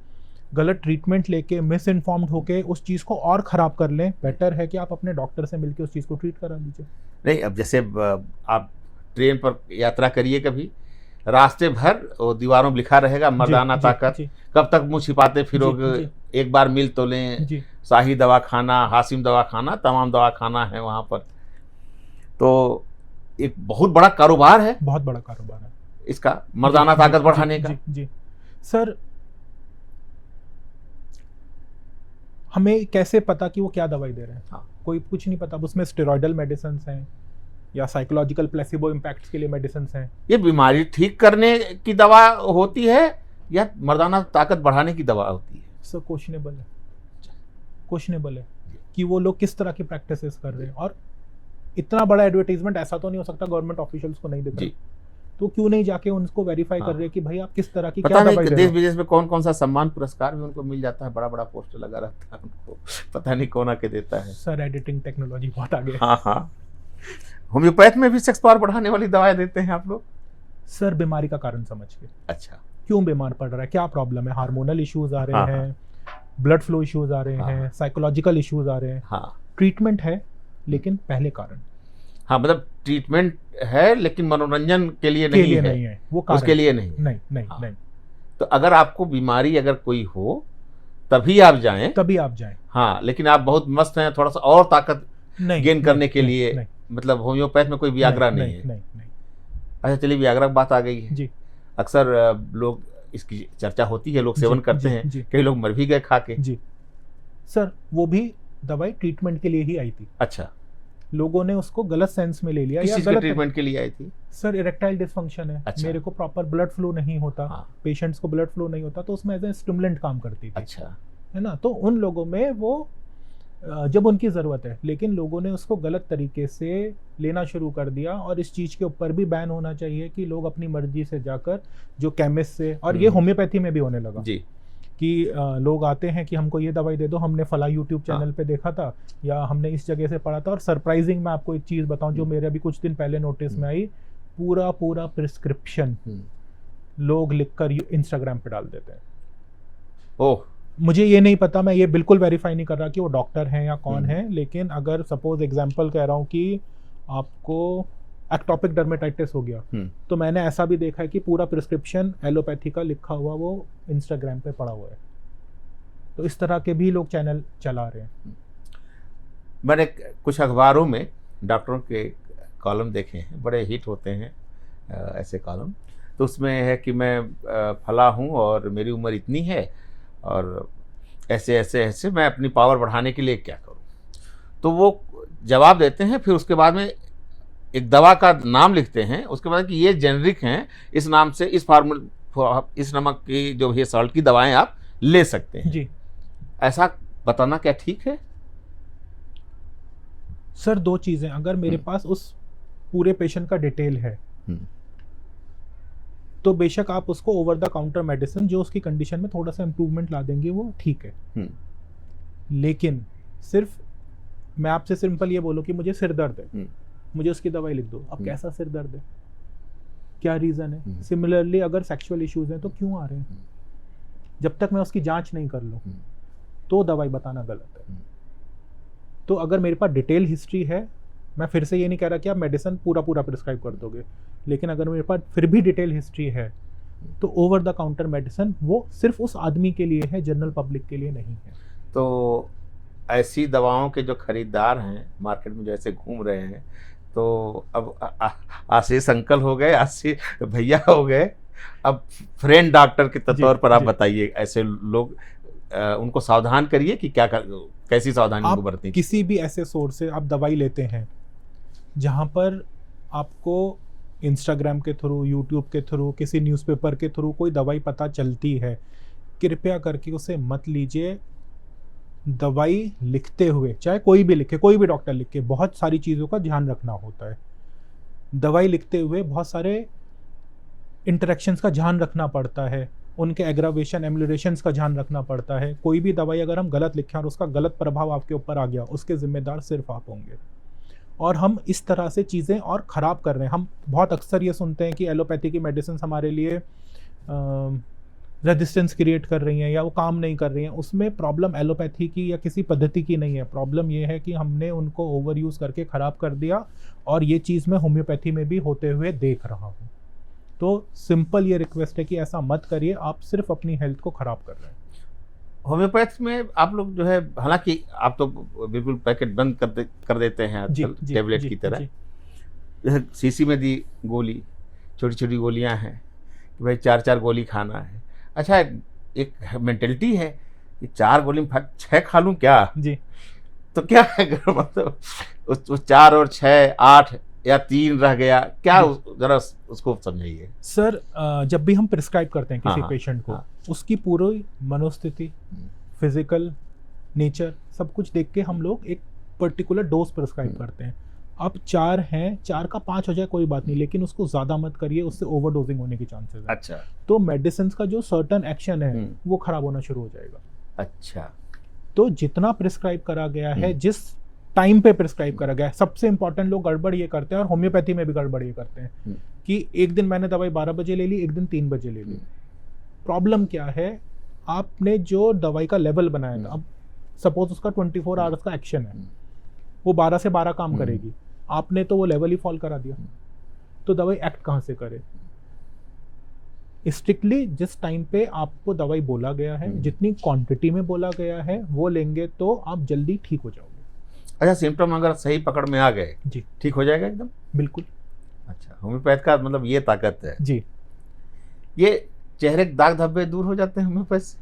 गलत ट्रीटमेंट लेके, मिस इन्फॉर्म्ड होके उस चीज़ को और ख़राब कर लें। बेटर है कि आप अपने डॉक्टर से मिलकर उस चीज़ को ट्रीट करा लीजिए। नहीं, अब जैसे आप ट्रेन पर यात्रा करिए, कभी रास्ते भर वो दीवारों में लिखा रहेगा मर्दाना ताकत, कब तक मुंह छिपाते फिरोगे, एक बार मिल तो लें, शाही दवाखाना, हासिम दवाखाना, तमाम दवाखाना है वहाँ पर। तो एक बहुत बड़ा कारोबार है, बहुत बड़ा कारोबार है इसका, मर्दाना ताकत बढ़ाने का। जी सर, हमें कैसे पता कि वो क्या दवाई दे रहे हैं? हाँ, कोई कुछ नहीं पता। उसमें स्टेरॉइडल मेडिसिन हैं या साइकोलॉजिकल प्लेसिबो इम्पैक्ट्स के लिए मेडिसिन हैं। ये बीमारी ठीक करने की दवा होती है या मर्दाना ताकत बढ़ाने की दवा होती है? सर क्वेश्चनेबल है कि वो लोग किस तरह की प्रैक्टिसेस कर रहे हैं। और इतना बड़ा एडवर्टाइजमेंट ऐसा तो नहीं हो सकता गवर्नमेंट ऑफिशियल्स को नहीं दिख रहा, जी। तो क्यों नहीं जाके उनको वेरीफाई कर रहे हैं कि भाई आप किस तरह की क्या पता दवाई नहीं दे रहे देश हो। विदेश में कौन कौन सा सम्मान पुरस्कार भी उनको मिल जाता है, बड़ा बड़ा पोस्टर लगा रहता है उनको, पता नहीं कौन आके देता है। सर एडिटिंग टेक्नोलॉजी बहुत आगे है। हाँ हाँ, होम्योपैथ में भी सेक्स पावर बढ़ाने वाली दवाएं देते हैं आप लोग? सर बीमारी का कारण समझ के, अच्छा, क्यों बीमार पड़ रहा है, क्या प्रॉब्लम है, हार्मोनल इश्यूज आ रहे हाँ, हैं, ब्लड फ्लो इश्यूज आ रहे हाँ, हैं, साइकोलॉजिकल इश्यूज आ रहे हैं, हाँ ट्रीटमेंट है लेकिन पहले कारण हाँ, मतलब ट्रीटमेंट है लेकिन मनोरंजन के लिए के नहीं लिए है, नहीं है, वो कारण उसके लिए नहीं है। नहीं नहीं हाँ। नहीं, तो अगर आपको बीमारी अगर कोई हो तभी आप जाएं, तभी आप जाएं। हाँ, लेकिन आप बहुत मस्त हैं, थोड़ा सा और ताकत नहीं गेन करने के नहीं, लिए, नहीं, मतलब होम्योपैथ में कोई वियाग्रा नहीं है। नहीं नहीं। अच्छा चलिए, वियाग्रा की बात आ गई है। जी अक्सर लोग इसकी चर्चा होती है, लोग सेवन जी, करते जी, हैं, जी। कई लोग मर भी गए खा के। जी सर, वो भी दवाई ट्रीटमेंट के लिए ही आई थी, अच्छा, लोगों ने उसको गलत सेंस में ले लिया किस या चीज के गलत। ट्रीटमेंट के लिए आई थी? सर इरेक्टाइल डिसफंक्शन है, अच्छा। मेरे को प्रॉपर ब्लड फ्लो नहीं होता, हाँ। पेशेंट्स को ब्लड फ्लो नहीं होता, तो उसमें एज ए स्टिमुलेंट काम करती थी, अच्छा, है ना। तो उन लोगों में वो जब उनकी ज़रूरत है, लेकिन लोगों ने उसको गलत तरीके से लेना शुरू कर दिया, और इस चीज़ के ऊपर भी बैन होना चाहिए कि लोग अपनी मर्जी से जाकर जो केमिस्ट से, और ये होम्योपैथी में भी होने लगा जी, कि लोग आते हैं कि हमको ये दवाई दे दो, हमने फला यूट्यूब चैनल पे देखा था या हमने इस जगह से पढ़ा था। और सरप्राइजिंग मैं आपको एक चीज़ बताऊं जो मेरे अभी कुछ दिन पहले नोटिस में आई, पूरा पूरा प्रिस्क्रिप्शन लोग लिखकर इंस्टाग्राम पे डाल देते हैं। ओह, मुझे ये नहीं पता, मैं ये बिल्कुल वेरीफाई नहीं कर रहा कि वो डॉक्टर हैं या कौन है, लेकिन अगर सपोज एग्जांपल कह रहा हूँ कि आपको एक्टोपिक डर्मेटाइटिस हो गया, तो मैंने ऐसा भी देखा है कि पूरा प्रिस्क्रिप्शन एलोपैथी का लिखा हुआ वो इंस्टाग्राम पे पड़ा हुआ है। तो इस तरह के भी लोग चैनल चला रहे हैं। मैंने कुछ अखबारों में डॉक्टरों के कॉलम देखे हैं, बड़े हिट होते हैं ऐसे कॉलम। तो उसमें है कि मैं फला हूँ और मेरी उम्र इतनी है और ऐसे ऐसे ऐसे मैं अपनी पावर बढ़ाने के लिए क्या करूँ। तो वो जवाब देते हैं, फिर उसके बाद में एक दवा का नाम लिखते हैं, उसके बाद कि ये जेनरिक हैं, इस नाम से इस नमक की जो है सॉल्ट की दवाएं आप ले सकते हैं जी ऐसा बताना क्या ठीक है? सर, दो चीज़ें, अगर मेरे पास उस पूरे पेशेंट का डिटेल है तो बेशक आप उसको ओवर द काउंटर मेडिसिन जो उसकी कंडीशन में थोड़ा सा इम्प्रूवमेंट ला देंगे, वो ठीक है। लेकिन सिर्फ मैं आपसे सिंपल ये बोलूं कि मुझे सिर दर्द है, मुझे उसकी दवाई लिख दो। अब कैसा सिर दर्द है, क्या रीज़न है? सिमिलरली अगर सेक्सुअल इश्यूज हैं तो क्यों आ रहे हैं? जब तक मैं उसकी जांच नहीं कर लूं तो दवाई बताना गलत है। तो अगर मेरे पास डिटेल हिस्ट्री है, मैं फिर से ये नहीं कह रहा कि आप मेडिसिन पूरा पूरा प्रिस्क्राइब कर दोगे, लेकिन अगर मेरे पास फिर भी डिटेल हिस्ट्री है तो ओवर द काउंटर मेडिसिन वो सिर्फ उस आदमी के लिए है, जनरल पब्लिक के लिए नहीं है। तो ऐसी दवाओं के जो खरीदार हैं मार्केट में जो ऐसे घूम रहे हैं, तो अब आशीष अंकल हो गए, आशीष भैया हो गए, अब फ्रेंड डॉक्टर के तौर पर आप बताइए, ऐसे लोग उनको सावधान करिए कि कैसी सावधानी उनको बरतनी। किसी भी ऐसे सोर्स से आप दवाई लेते हैं जहाँ पर आपको इंस्टाग्राम के थ्रू, यूट्यूब के थ्रू, किसी न्यूज़पेपर के थ्रू कोई दवाई पता चलती है, कृपया करके उसे मत लीजिए। दवाई लिखते हुए, चाहे कोई भी लिखे, कोई भी डॉक्टर लिखे, बहुत सारी चीज़ों का ध्यान रखना होता है। दवाई लिखते हुए बहुत सारे इंटरेक्शंस का ध्यान रखना पड़ता है, उनके एग्रावेशन, एम्यूलेशंस का ध्यान रखना पड़ता है। कोई भी दवाई अगर हम गलत लिखें और उसका गलत प्रभाव आपके ऊपर आ गया, उसके जिम्मेदार सिर्फ आप होंगे। और हम इस तरह से चीज़ें और ख़राब कर रहे हैं। हम बहुत अक्सर ये सुनते हैं कि एलोपैथी की मेडिसिन हमारे लिए रेजिस्टेंस क्रिएट कर रही हैं या वो काम नहीं कर रही हैं। उसमें प्रॉब्लम एलोपैथी की या किसी पद्धति की नहीं है, प्रॉब्लम ये है कि हमने उनको ओवर यूज़ करके ख़राब कर दिया, और ये चीज़ मैं होम्योपैथी में भी होते हुए देख रहा हूँ। तो सिंपल ये रिक्वेस्ट है कि ऐसा मत करिए, आप सिर्फ अपनी हेल्थ को ख़राब कर रहे हैं। होम्योपैथ में आप लोग जो है, हालांकि आप तो बिल्कुल पैकेट बंद कर देते हैं आजकल, टेबलेट की तरह। शीशी में दी गोली, छोटी छोटी गोलियां हैं कि भाई 4-4 गोली खाना है। अच्छा, एक मेंटेलिटी है कि 4 गोली में 6 खा लूँ क्या जी। तो क्या है, मतलब उस 4 और 6 8 या 3 रह गया क्या, जरा उसको समझाइए। सर, जब भी हम प्रिस्क्राइब करते हैं किसी पेशेंट को, उसकी पूरी मनोस्थिति, फिजिकल नेचर, सब कुछ देख के हम लोग एक पर्टिकुलर डोज प्रिस्क्राइब करते हैं। अब 4 हैं, 4 का 5 हो जाए कोई बात नहीं, लेकिन उसको ज़्यादा मत करिए, उससे ओवरडोजिंग होने की चांसेस है। अच्छा तो मेडिसिन का जो सर्टन एक्शन है हम्म। वो खराब होना शुरू हो जाएगा। अच्छा तो जितना प्रिस्क्राइब करा गया है, जिस टाइम पे प्रिस्क्राइब करा गया है, सबसे इंपॉर्टेंट लोग गड़बड़ ये करते हैं, और होम्योपैथी में भी गड़बड़ ये करते हैं कि एक दिन मैंने दवाई 12 बजे ले ली, एक दिन 3 बजे ले ली। प्रॉब्लम क्या है, आपने जो दवाई का लेवल बनाया था, अब सपोज उसका 24 आवर्स का एक्शन है, वो 12 से 12 काम करेगी, आपने तो वो लेवल ही फॉल करा दिया, तो दवाई एक्ट कहाँ से करे? स्ट्रिक्टली जिस टाइम पे आपको दवाई बोला गया है, जितनी क्वांटिटी में बोला गया है वो लेंगे तो आप जल्दी ठीक हो जाओगे। अच्छा, सिम्टम अगर सही पकड़ में आ गए जी ठीक हो जाएगा एकदम? बिल्कुल अच्छा, होम्योपैथ का मतलब ये ताकत है। जी। ये चेहरे के दाग धब्बे दूर हो जाते हैं होम्योपैथ से?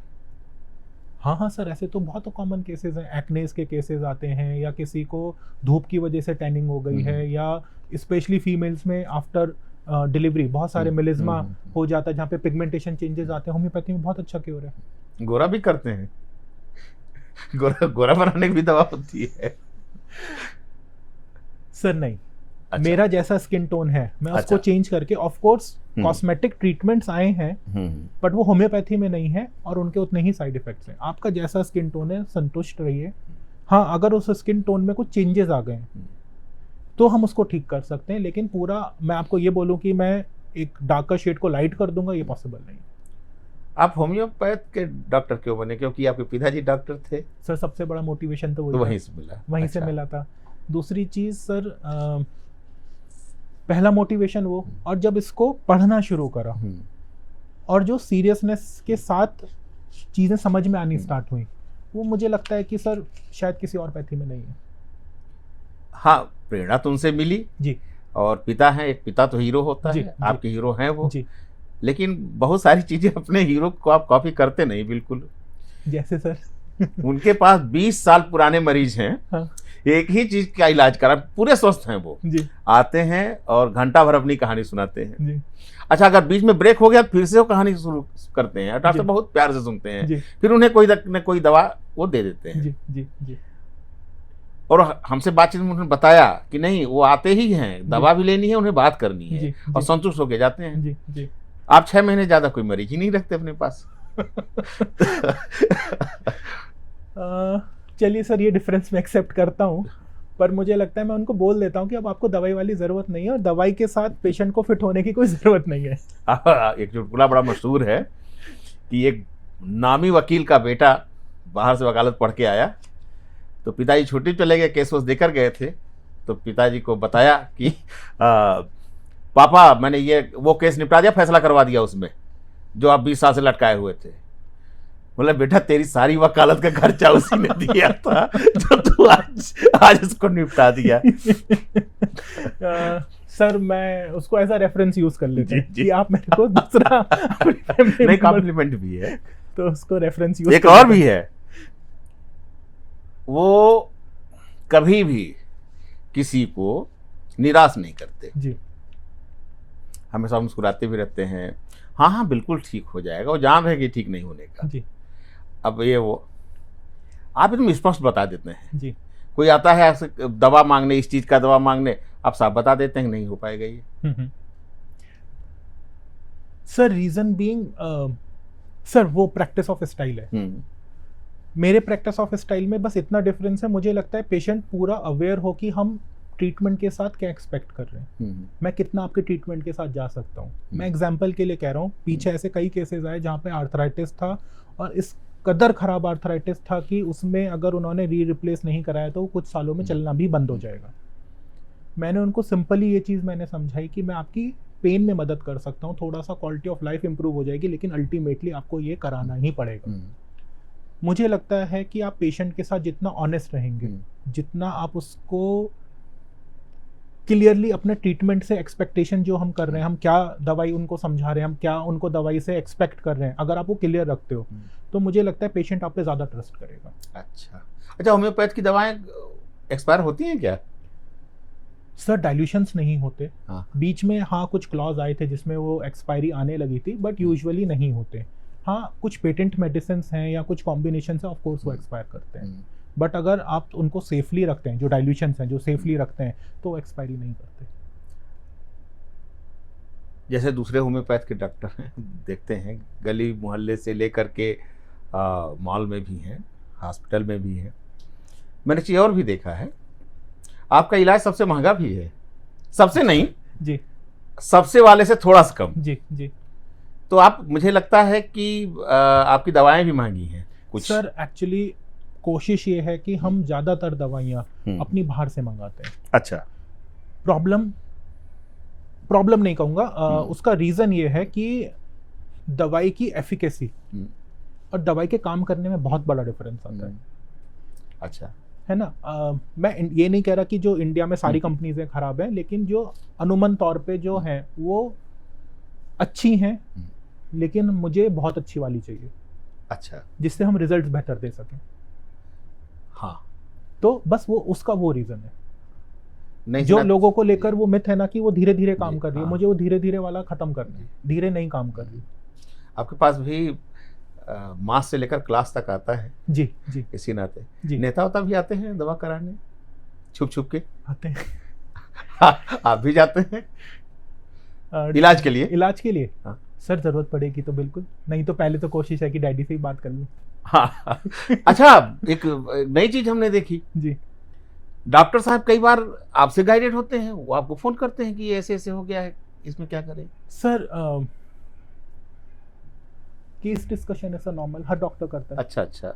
हाँ हाँ सर, ऐसे तो बहुत कॉमन केसेस हैं, एक्नेस के केसेस आते हैं, या किसी को धूप की वजह से टैनिंग हो गई है, या स्पेशली फीमेल्स में आफ्टर डिलीवरी बहुत सारे मेलिज्मा हो जाता है जहाँ पे पिगमेंटेशन चेंजेस आते हैं। होम्योपैथी में बहुत अच्छा क्योर है। गोरा भी करते हैं? गोरा बनाने की भी दवा होती है? सर नहीं, अच्छा। मेरा जैसा स्किन टोन है मैं उसको अच्छा। चेंज करके, ऑफ कोर्स कॉस्मेटिक ट्रीटमेंट्स आए हैं बट वो होम्योपैथी में नहीं है और उनके उतने ही साइड इफेक्ट्स हैं। आपका जैसा स्किन टोन है संतुष्ट रहिए। हाँ, अगर उस स्किन टोन में कुछ चेंजेस आ गए तो हम उसको ठीक कर सकते हैं, लेकिन पूरा मैं आपको ये बोलूं कि मैं एक डार्कर शेड को लाइट कर दूंगा, ये पॉसिबल नहीं। आप होम्योपैथ के डॉक्टर क्यों बने? क्योंकि आपके पिताजी डॉक्टर थे? सर सबसे बड़ा मोटिवेशन तो वहीं से मिला? वहीं से मिला था। दूसरी चीज सर, पहला मोटिवेशन वो, और जब इसको पढ़ना शुरू करा और जो सीरियसनेस के साथ चीजें समझ में आनी स्टार्ट हुई, वो मुझे लगता है कि सर शायद किसी और पैथी में नहीं है। हाँ, प्रेरणा तो उनसे मिली जी। और पिता हैं, एक पिता तो हीरो होता है, आपके हीरो हैं वो जी। लेकिन बहुत सारी चीजें अपने हीरो को आप कॉपी करते नहीं बिल्कुल। जैसे सर उनके पास 20 साल पुराने मरीज हैं। हाँ। एक ही चीज का इलाज करा, पूरे स्वस्थ हैं वो जी। आते हैं और घंटा भर अपनी कहानी सुनाते हैं जी। अच्छा, अगर बीच में ब्रेक हो गया फिर से वो कहानी शुरू करते हैं, डॉक्टर बहुत प्यार से सुनते हैं, फिर उन्हें कोई दवा वो दे देते हैं जी, जी, जी। और हमसे बातचीत में उन्होंने बताया कि नहीं, वो आते ही हैं, दवा भी लेनी है, उन्हें बात करनी है जी, और संतुष्ट होके जाते हैं जी, जी। आप 6 महीने ज्यादा कोई मरीज ही नहीं रखते अपने पास। चलिए सर, ये डिफरेंस मैं एक्सेप्ट करता हूँ, पर मुझे लगता है मैं उनको बोल देता हूँ कि अब आपको दवाई वाली जरूरत नहीं है और दवाई के साथ पेशेंट को फिट होने की कोई जरूरत नहीं है। एक चुटकुला बड़ा मशहूर है कि एक नामी वकील का बेटा बाहर से वकालत पढ़ के आया, तो पिताजी छुट्टी चले गए, केस वोस देकर गए थे, तो पिताजी को बताया कि पापा मैंने वो केस निपटा दिया, फैसला करवा दिया उसमें जो आप 20 साल से लटकाए हुए थे। बोला बेटा, तेरी सारी वकालत का खर्चा उसी ने दिया था जो तू आज उसको निपटा दिया। सर मैं उसको ऐसा रेफरेंस यूज कर लेते हैं कि आप मेरे को दूसरा नहीं, कॉम्प्लीमेंट भी है तो उसको रेफरेंस यूज एक और भी है। वो कभी भी किसी को निराश नहीं करते जी, हमेशा मुस्कुराते भी रहते हैं। हाँ हाँ बिल्कुल ठीक हो जाएगा, वो जान रहे कि ठीक नहीं होने का जी। अब ये वो आप एकदम स्पष्ट बता देते हैं जी। कोई आता है आपसे दवा मांगने, इस चीज का दवा मांगने, आप साफ बता देते हैं कि नहीं हो पाएगा ये। सर रीजन बीइंग सर वो प्रैक्टिस ऑफ स्टाइल है। मेरे प्रैक्टिस ऑफ स्टाइल में बस इतना डिफरेंस है, मुझे लगता है पेशेंट पूरा अवेयर हो कि हम ट्रीटमेंट के साथ क्या एक्सपेक्ट कर रहे हैं, मैं कितना आपके ट्रीटमेंट के साथ जा सकता हूँ। मैं एग्जांपल के लिए कह रहा हूँ, पीछे ऐसे कई केसेस आए जहाँ पे आर्थराइटिस था और इस कदर खराब आर्थराइटिस था कि उसमें अगर उन्होंने रिप्लेस नहीं कराया तो कुछ सालों में चलना भी बंद हो जाएगा। मैंने उनको सिंपली ये चीज़ मैंने समझाई कि मैं आपकी पेन में मदद कर सकता हूँ, थोड़ा सा क्वालिटी ऑफ लाइफ इंप्रूव हो जाएगी, लेकिन अल्टीमेटली आपको ये कराना ही पड़ेगा। मुझे लगता है कि आप पेशेंट के साथ जितना ऑनेस्ट रहेंगे, जितना आप उसको क्लियरली अपने ट्रीटमेंट से एक्सपेक्टेशन जो हम कर रहे हैं, हम क्या दवाई उनको समझा रहे हैं, हम क्या उनको दवाई से एक्सपेक्ट कर रहे हैं, अगर आप वो क्लियर रखते हो तो मुझे लगता है पेशेंट आप पे ज़्यादा ट्रस्ट करेगा। अच्छा, होम्योपैथ की दवाएं एक्सपायर होती हैं क्या? सर डाइल्यूशंस नहीं होते। हाँ। बीच में हाँ कुछ क्लॉज आए थे जिसमें वो एक्सपायरी आने लगी थी, बट यूजुअली नहीं होते। हाँ कुछ पेटेंट मेडिसिन हैं या कुछ कॉम्बिनेशन है, ऑफ कोर्स वो एक्सपायर करते हैं, बट अगर आप उनको सेफली रखते हैं, जो डाइल्यूशंस हैं जो सेफली रखते हैं, तो एक्सपायरी नहीं करते। जैसे दूसरे होम्योपैथ के डॉक्टर हैं, देखते हैं गली मोहल्ले से लेकर के मॉल में भी हैं, हॉस्पिटल में भी हैं। मैंने चीज़ और भी देखा है, आपका इलाज सबसे महंगा भी है, सबसे नहीं जी सबसे वाले से थोड़ा सा कम। जी जी। तो आप, मुझे लगता है कि आपकी दवाएं भी महंगी हैं कुछ। सर एक्चुअली कोशिश ये है कि हम ज़्यादातर दवाइयाँ अपनी बाहर से मंगाते हैं। अच्छा। प्रॉब्लम नहीं कहूँगा, उसका रीज़न ये है कि दवाई की एफिकेसी और दवाई के काम करने में बहुत बड़ा डिफरेंस आता है। अच्छा, है ना। मैं ये नहीं कह रहा कि जो इंडिया में सारी कंपनीज खराब हैं, लेकिन जो अनुमान तौर पे जो हैं वो अच्छी हैं, लेकिन मुझे बहुत अच्छी वाली चाहिए। अच्छा, जिससे हम रिजल्ट बेहतर दे सकें। हाँ, तो बस वो उसका वो रीज़न है। नहीं, जो लोगों को लेकर वो मिथ है ना कि वो धीरे धीरे काम कर रही है, हाँ। मुझे वो धीरे धीरे वाला खत्म करना है। धीरे नहीं काम कर रही। आपके पास भी मास से लेकर क्लास तक आता है जी जी इसी नाते। जी। नेता होता भी आते हैं दवा कराने, छुप छुप के आते हैं। आप भी जाते हैं इलाज के लिए? इलाज के लिए हाँ। सर जरूरत पड़ेगी तो बिल्कुल, नहीं तो पहले तो कोशिश है कि डैडी से ही बात कर लूं। हाँ। अच्छा, एक नई चीज हमने देखी, जी डॉक्टर साहब कई बार आपसे गाइडेड होते हैं, वो आपको फोन करते हैं कि ये ऐसे ऐसे हो गया है, इसमें क्या करें? सर केस डिस्कशन ऐसा नॉर्मल हर डॉक्टर करता है। अच्छा अच्छा।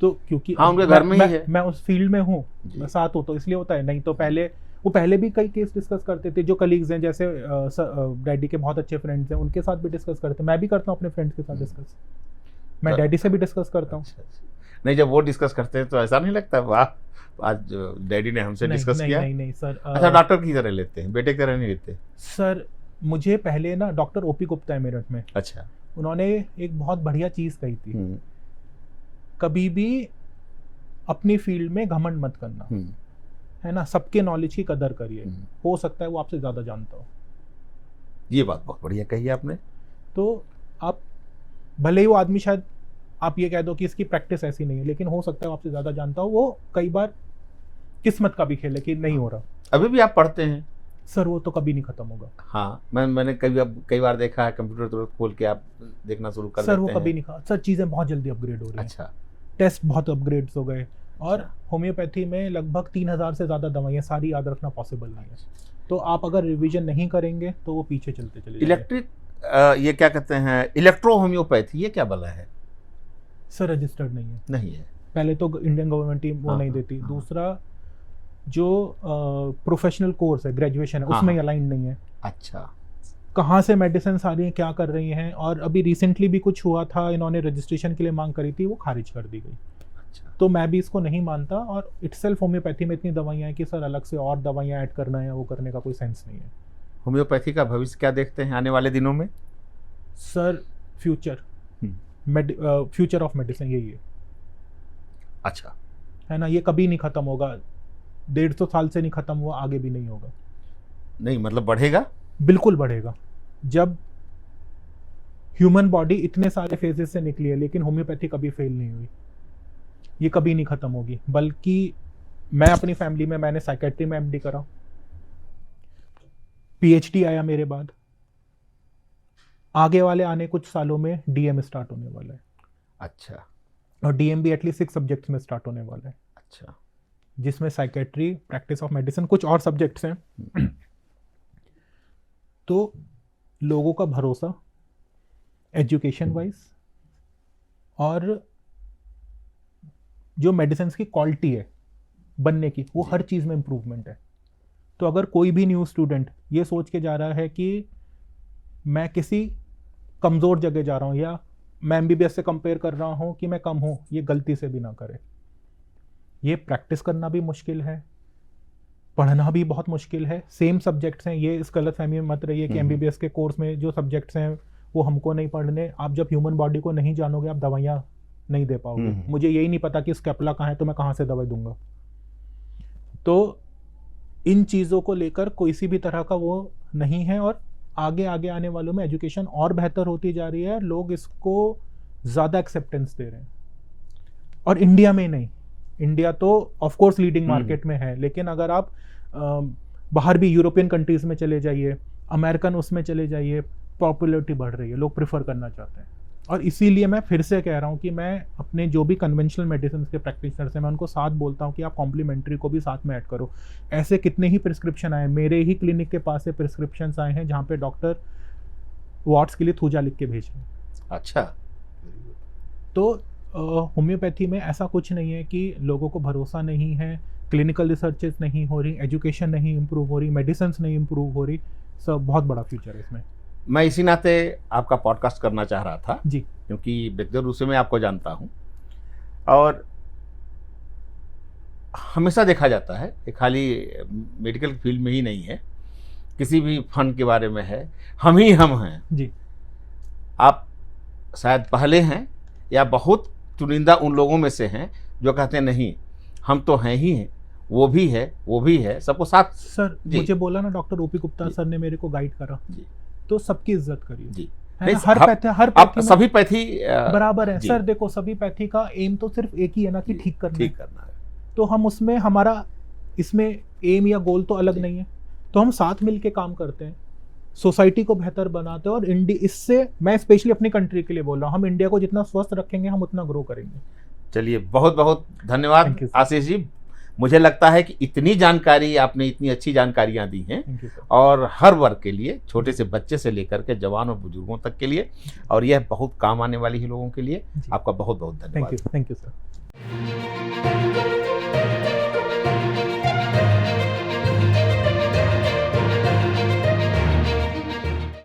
तो क्योंकि हाँ, उनके घर में ही है। मैं उस फील्ड में हूँ, मैं साथ हूँ, तो इसलिए होता है। नहीं तो पहले भी कई केस डिस्कस करते थे। जो कलीग्स हैं, जैसे डैडी के बहुत अच्छे फ्रेंड्स हैं, उनके साथ भी डिस्कस करते हैं। मैं भी करता हूँ अपने फ्रेंड्स के साथ डिस्कस। मैं डैडी से भी डिस्कस करता हूँ। अच्छा, अच्छा। नहीं, जब वो डिस्कस करते हैं तो ऐसा नहीं लगता वाह आज डैडी ने हमसे डिस्कस किया? नहीं सर। अच्छा, डॉक्टर की तरह लेते हैं, बेटे की तरह नहीं लेते? सर मुझे पहले ना डॉक्टर ओपी गुप्ता है मेरठ में। अच्छा। उन्होंने एक बहुत बढ़िया चीज़ कही थी, कभी भी अपनी फील्ड में घमंड मत करना, है ना। सबके नॉलेज की कदर करिए, हो सकता है वो आपसे ज़्यादा जानता हो। ये बात बहुत बढ़िया कही आपने। तो आप भले ही वो आदमी, शायद आप ये कह दो कि इसकी प्रैक्टिस ऐसी नहीं है, लेकिन हो सकता है वो आपसे ज़्यादा जानता हो। वो कई बार किस्मत का भी खेल है कि नहीं हो रहा। अभी भी आप पढ़ते हैं? सर वो तो कभी नहीं खत्म होगा। हाँ, मैंने कई बार देखा है, कंप्यूटर तुरंत खोल के आप देखना शुरू कर देते हैं। सर वो कभी नहीं खा। सर चीज़ें बहुत जल्दी अपग्रेड हो रही हैं। अच्छा। टेस्ट बहुत अपग्रेड्स हो गए, और होम्योपैथी में लगभग 3000 से ज़्यादा दवाइयाँ, सारी याद रखना पॉसिबल नहीं है। तो आप अगर रिवीजन नहीं करेंगे तो वो पीछे चलते चले जाएंगे। इलेक्ट्रिक ये क्या कहते हैं, इलेक्ट्रो होम्योपैथी, ये क्या बला है? सर रजिस्टर्ड नहीं है। नहीं है। पहले तो इंडियन गवर्नमेंट ही वो नहीं देती। दूसरा, जो प्रोफेशनल कोर्स है, ग्रेजुएशन है, उसमें अलाइन नहीं है। अच्छा। कहाँ से मेडिसिन आ रही हैं, क्या कर रही हैं। और अभी रिसेंटली भी कुछ हुआ था, इन्होंने रजिस्ट्रेशन के लिए मांग करी थी, वो खारिज कर दी गई। अच्छा। तो मैं भी इसको नहीं मानता। और इटसेल्फ होम्योपैथी में इतनी दवाइयाँ हैं कि सर अलग से और दवाइयाँ ऐड करना है, वो करने का कोई सेंस नहीं है। होम्योपैथी का भविष्य क्या देखते हैं आने वाले दिनों में? Sir future future of medicine यही है। अच्छा। है ना। ये कभी नहीं खत्म होगा, 150 साल से नहीं खत्म हुआ, आगे भी नहीं होगा। नहीं मतलब बढ़ेगा? बिल्कुल बढ़ेगा। जब ह्यूमन बॉडी इतने सारे फेजेस से निकली है, लेकिन होम्योपैथी कभी फेल नहीं हुई। ये कभी नहीं खत्म होगी। बल्कि मैं अपनी फैमिली में, मैंने साइकेट्री में एमडी करा, पीएचडी आया मेरे बाद। आगे वाले आने कुछ सालों में डीएम स्टार्ट होने वाला है। अच्छा। और डीएम भी एटलीस्ट 6 सब्जेक्ट्स में स्टार्ट होने वाला है। अच्छा। जिसमें साइकेट्री, प्रैक्टिस ऑफ मेडिसिन, कुछ और सब्जेक्ट्स हैं। तो लोगों का भरोसा एजुकेशन वाइज, और जो मेडिसिन की क्वालिटी है बनने की, वो हर चीज़ में इम्प्रूवमेंट है। तो अगर कोई भी न्यू स्टूडेंट ये सोच के जा रहा है कि मैं किसी कमज़ोर जगह जा रहा हूँ, या मैं एमबीबीएस से कंपेयर कर रहा हूँ कि मैं कम हूँ, ये गलती से भी ना करे। ये प्रैक्टिस करना भी मुश्किल है, पढ़ना भी बहुत मुश्किल है। सेम सब्जेक्ट्स हैं, ये इस गलतफहमी में मत रहिए कि एमबीबीएस के कोर्स में जो सब्जेक्ट्स हैं वो हमको नहीं पढ़ने। आप जब ह्यूमन बॉडी को नहीं जानोगे, आप दवाइयाँ नहीं दे पाओगे। मुझे यही नहीं पता कि स्कैपुला कहाँ है, तो मैं कहाँ से दवाई दूंगा। तो इन चीज़ों को लेकर कोई सी भी तरह का वो नहीं है। और आगे आगे आने वालों में एजुकेशन और बेहतर होती जा रही है, लोग इसको ज़्यादा एक्सेप्टेंस दे रहे हैं। और इंडिया में नहीं, इंडिया तो ऑफ कोर्स लीडिंग मार्केट में है, लेकिन अगर आप बाहर भी यूरोपियन कंट्रीज में चले जाइए, अमेरिकन उसमें चले जाइए, पॉपुलरिटी बढ़ रही है, लोग प्रेफर करना चाहते हैं। और इसीलिए मैं फिर से कह रहा हूँ कि मैं अपने जो भी कन्वेंशनल मेडिसिन के प्रैक्टिशनर्स हैं, मैं उनको साथ बोलता हूँ कि आप कॉम्प्लीमेंट्री को भी साथ में ऐड करो। ऐसे कितने ही प्रिस्क्रिप्शन आए, मेरे ही क्लिनिक के पास से प्रिस्क्रिप्शन आए हैं जहाँ पे डॉक्टर वाट्स के लिए थूजा लिख के भेज रहे हैं। अच्छा, तो होम्योपैथी में ऐसा कुछ नहीं है कि लोगों को भरोसा नहीं है, क्लिनिकल रिसर्चेस नहीं हो रही, एजुकेशन नहीं इम्प्रूव हो रही, मेडिसिन नहीं इम्प्रूव हो रही, सब बहुत बड़ा फ्यूचर है इसमें। मैं इसी नाते आपका पॉडकास्ट करना चाह रहा था जी, क्योंकि व्यक्तिगत रूप से मैं आपको जानता हूँ और हमेशा देखा जाता है कि खाली मेडिकल फील्ड में ही नहीं है, किसी भी फंड के बारे में है, हम ही हम हैं जी। आप शायद पहले हैं या बहुत चुनिंदा उन लोगों में से हैं जो कहते हैं नहीं हम तो हैं ही हैं, वो भी है वो भी है, सबको साथ। सर जी। मुझे बोला ना doctor OP Gupta ji. Sir ने मेरे को गाइड करा, जी तो सबकी इज्जत करिए, जी है नहीं, ना? हर आप पैथी में सभी पैथी बराबर है जी। सर। देखो सभी पैथी का एम तो सिर्फ एक ही है ना कि जी, ठीक करना है। ठीक करना है। तो हम उसमें हमारा इसमें एम या गोल तो अलग जी। नहीं है, तो हम साथ मिलके काम करते हैं, सोसाइटी को बेहतर बनाते हैं। और इससे मैं स्पेशली अपनी कंट्री के लिए बोल रहा हूँ, हम इंडिया को जितना स्वस्थ रखेंगे हम उतना ग्रो करेंगे। चलिए बहुत बहुत धन्यवाद Thank you, sir. Ashish ji. मुझे लगता है कि इतनी जानकारी आपने इतनी अच्छी जानकारियां दी हैं थैंक यू सर। और हर वर्ग के लिए, छोटे से बच्चे से लेकर के जवान और बुजुर्गों तक के लिए, और यह बहुत काम आने वाली ही लोगों के लिए। जी। आपका बहुत बहुत धन्यवाद। Thank you sir.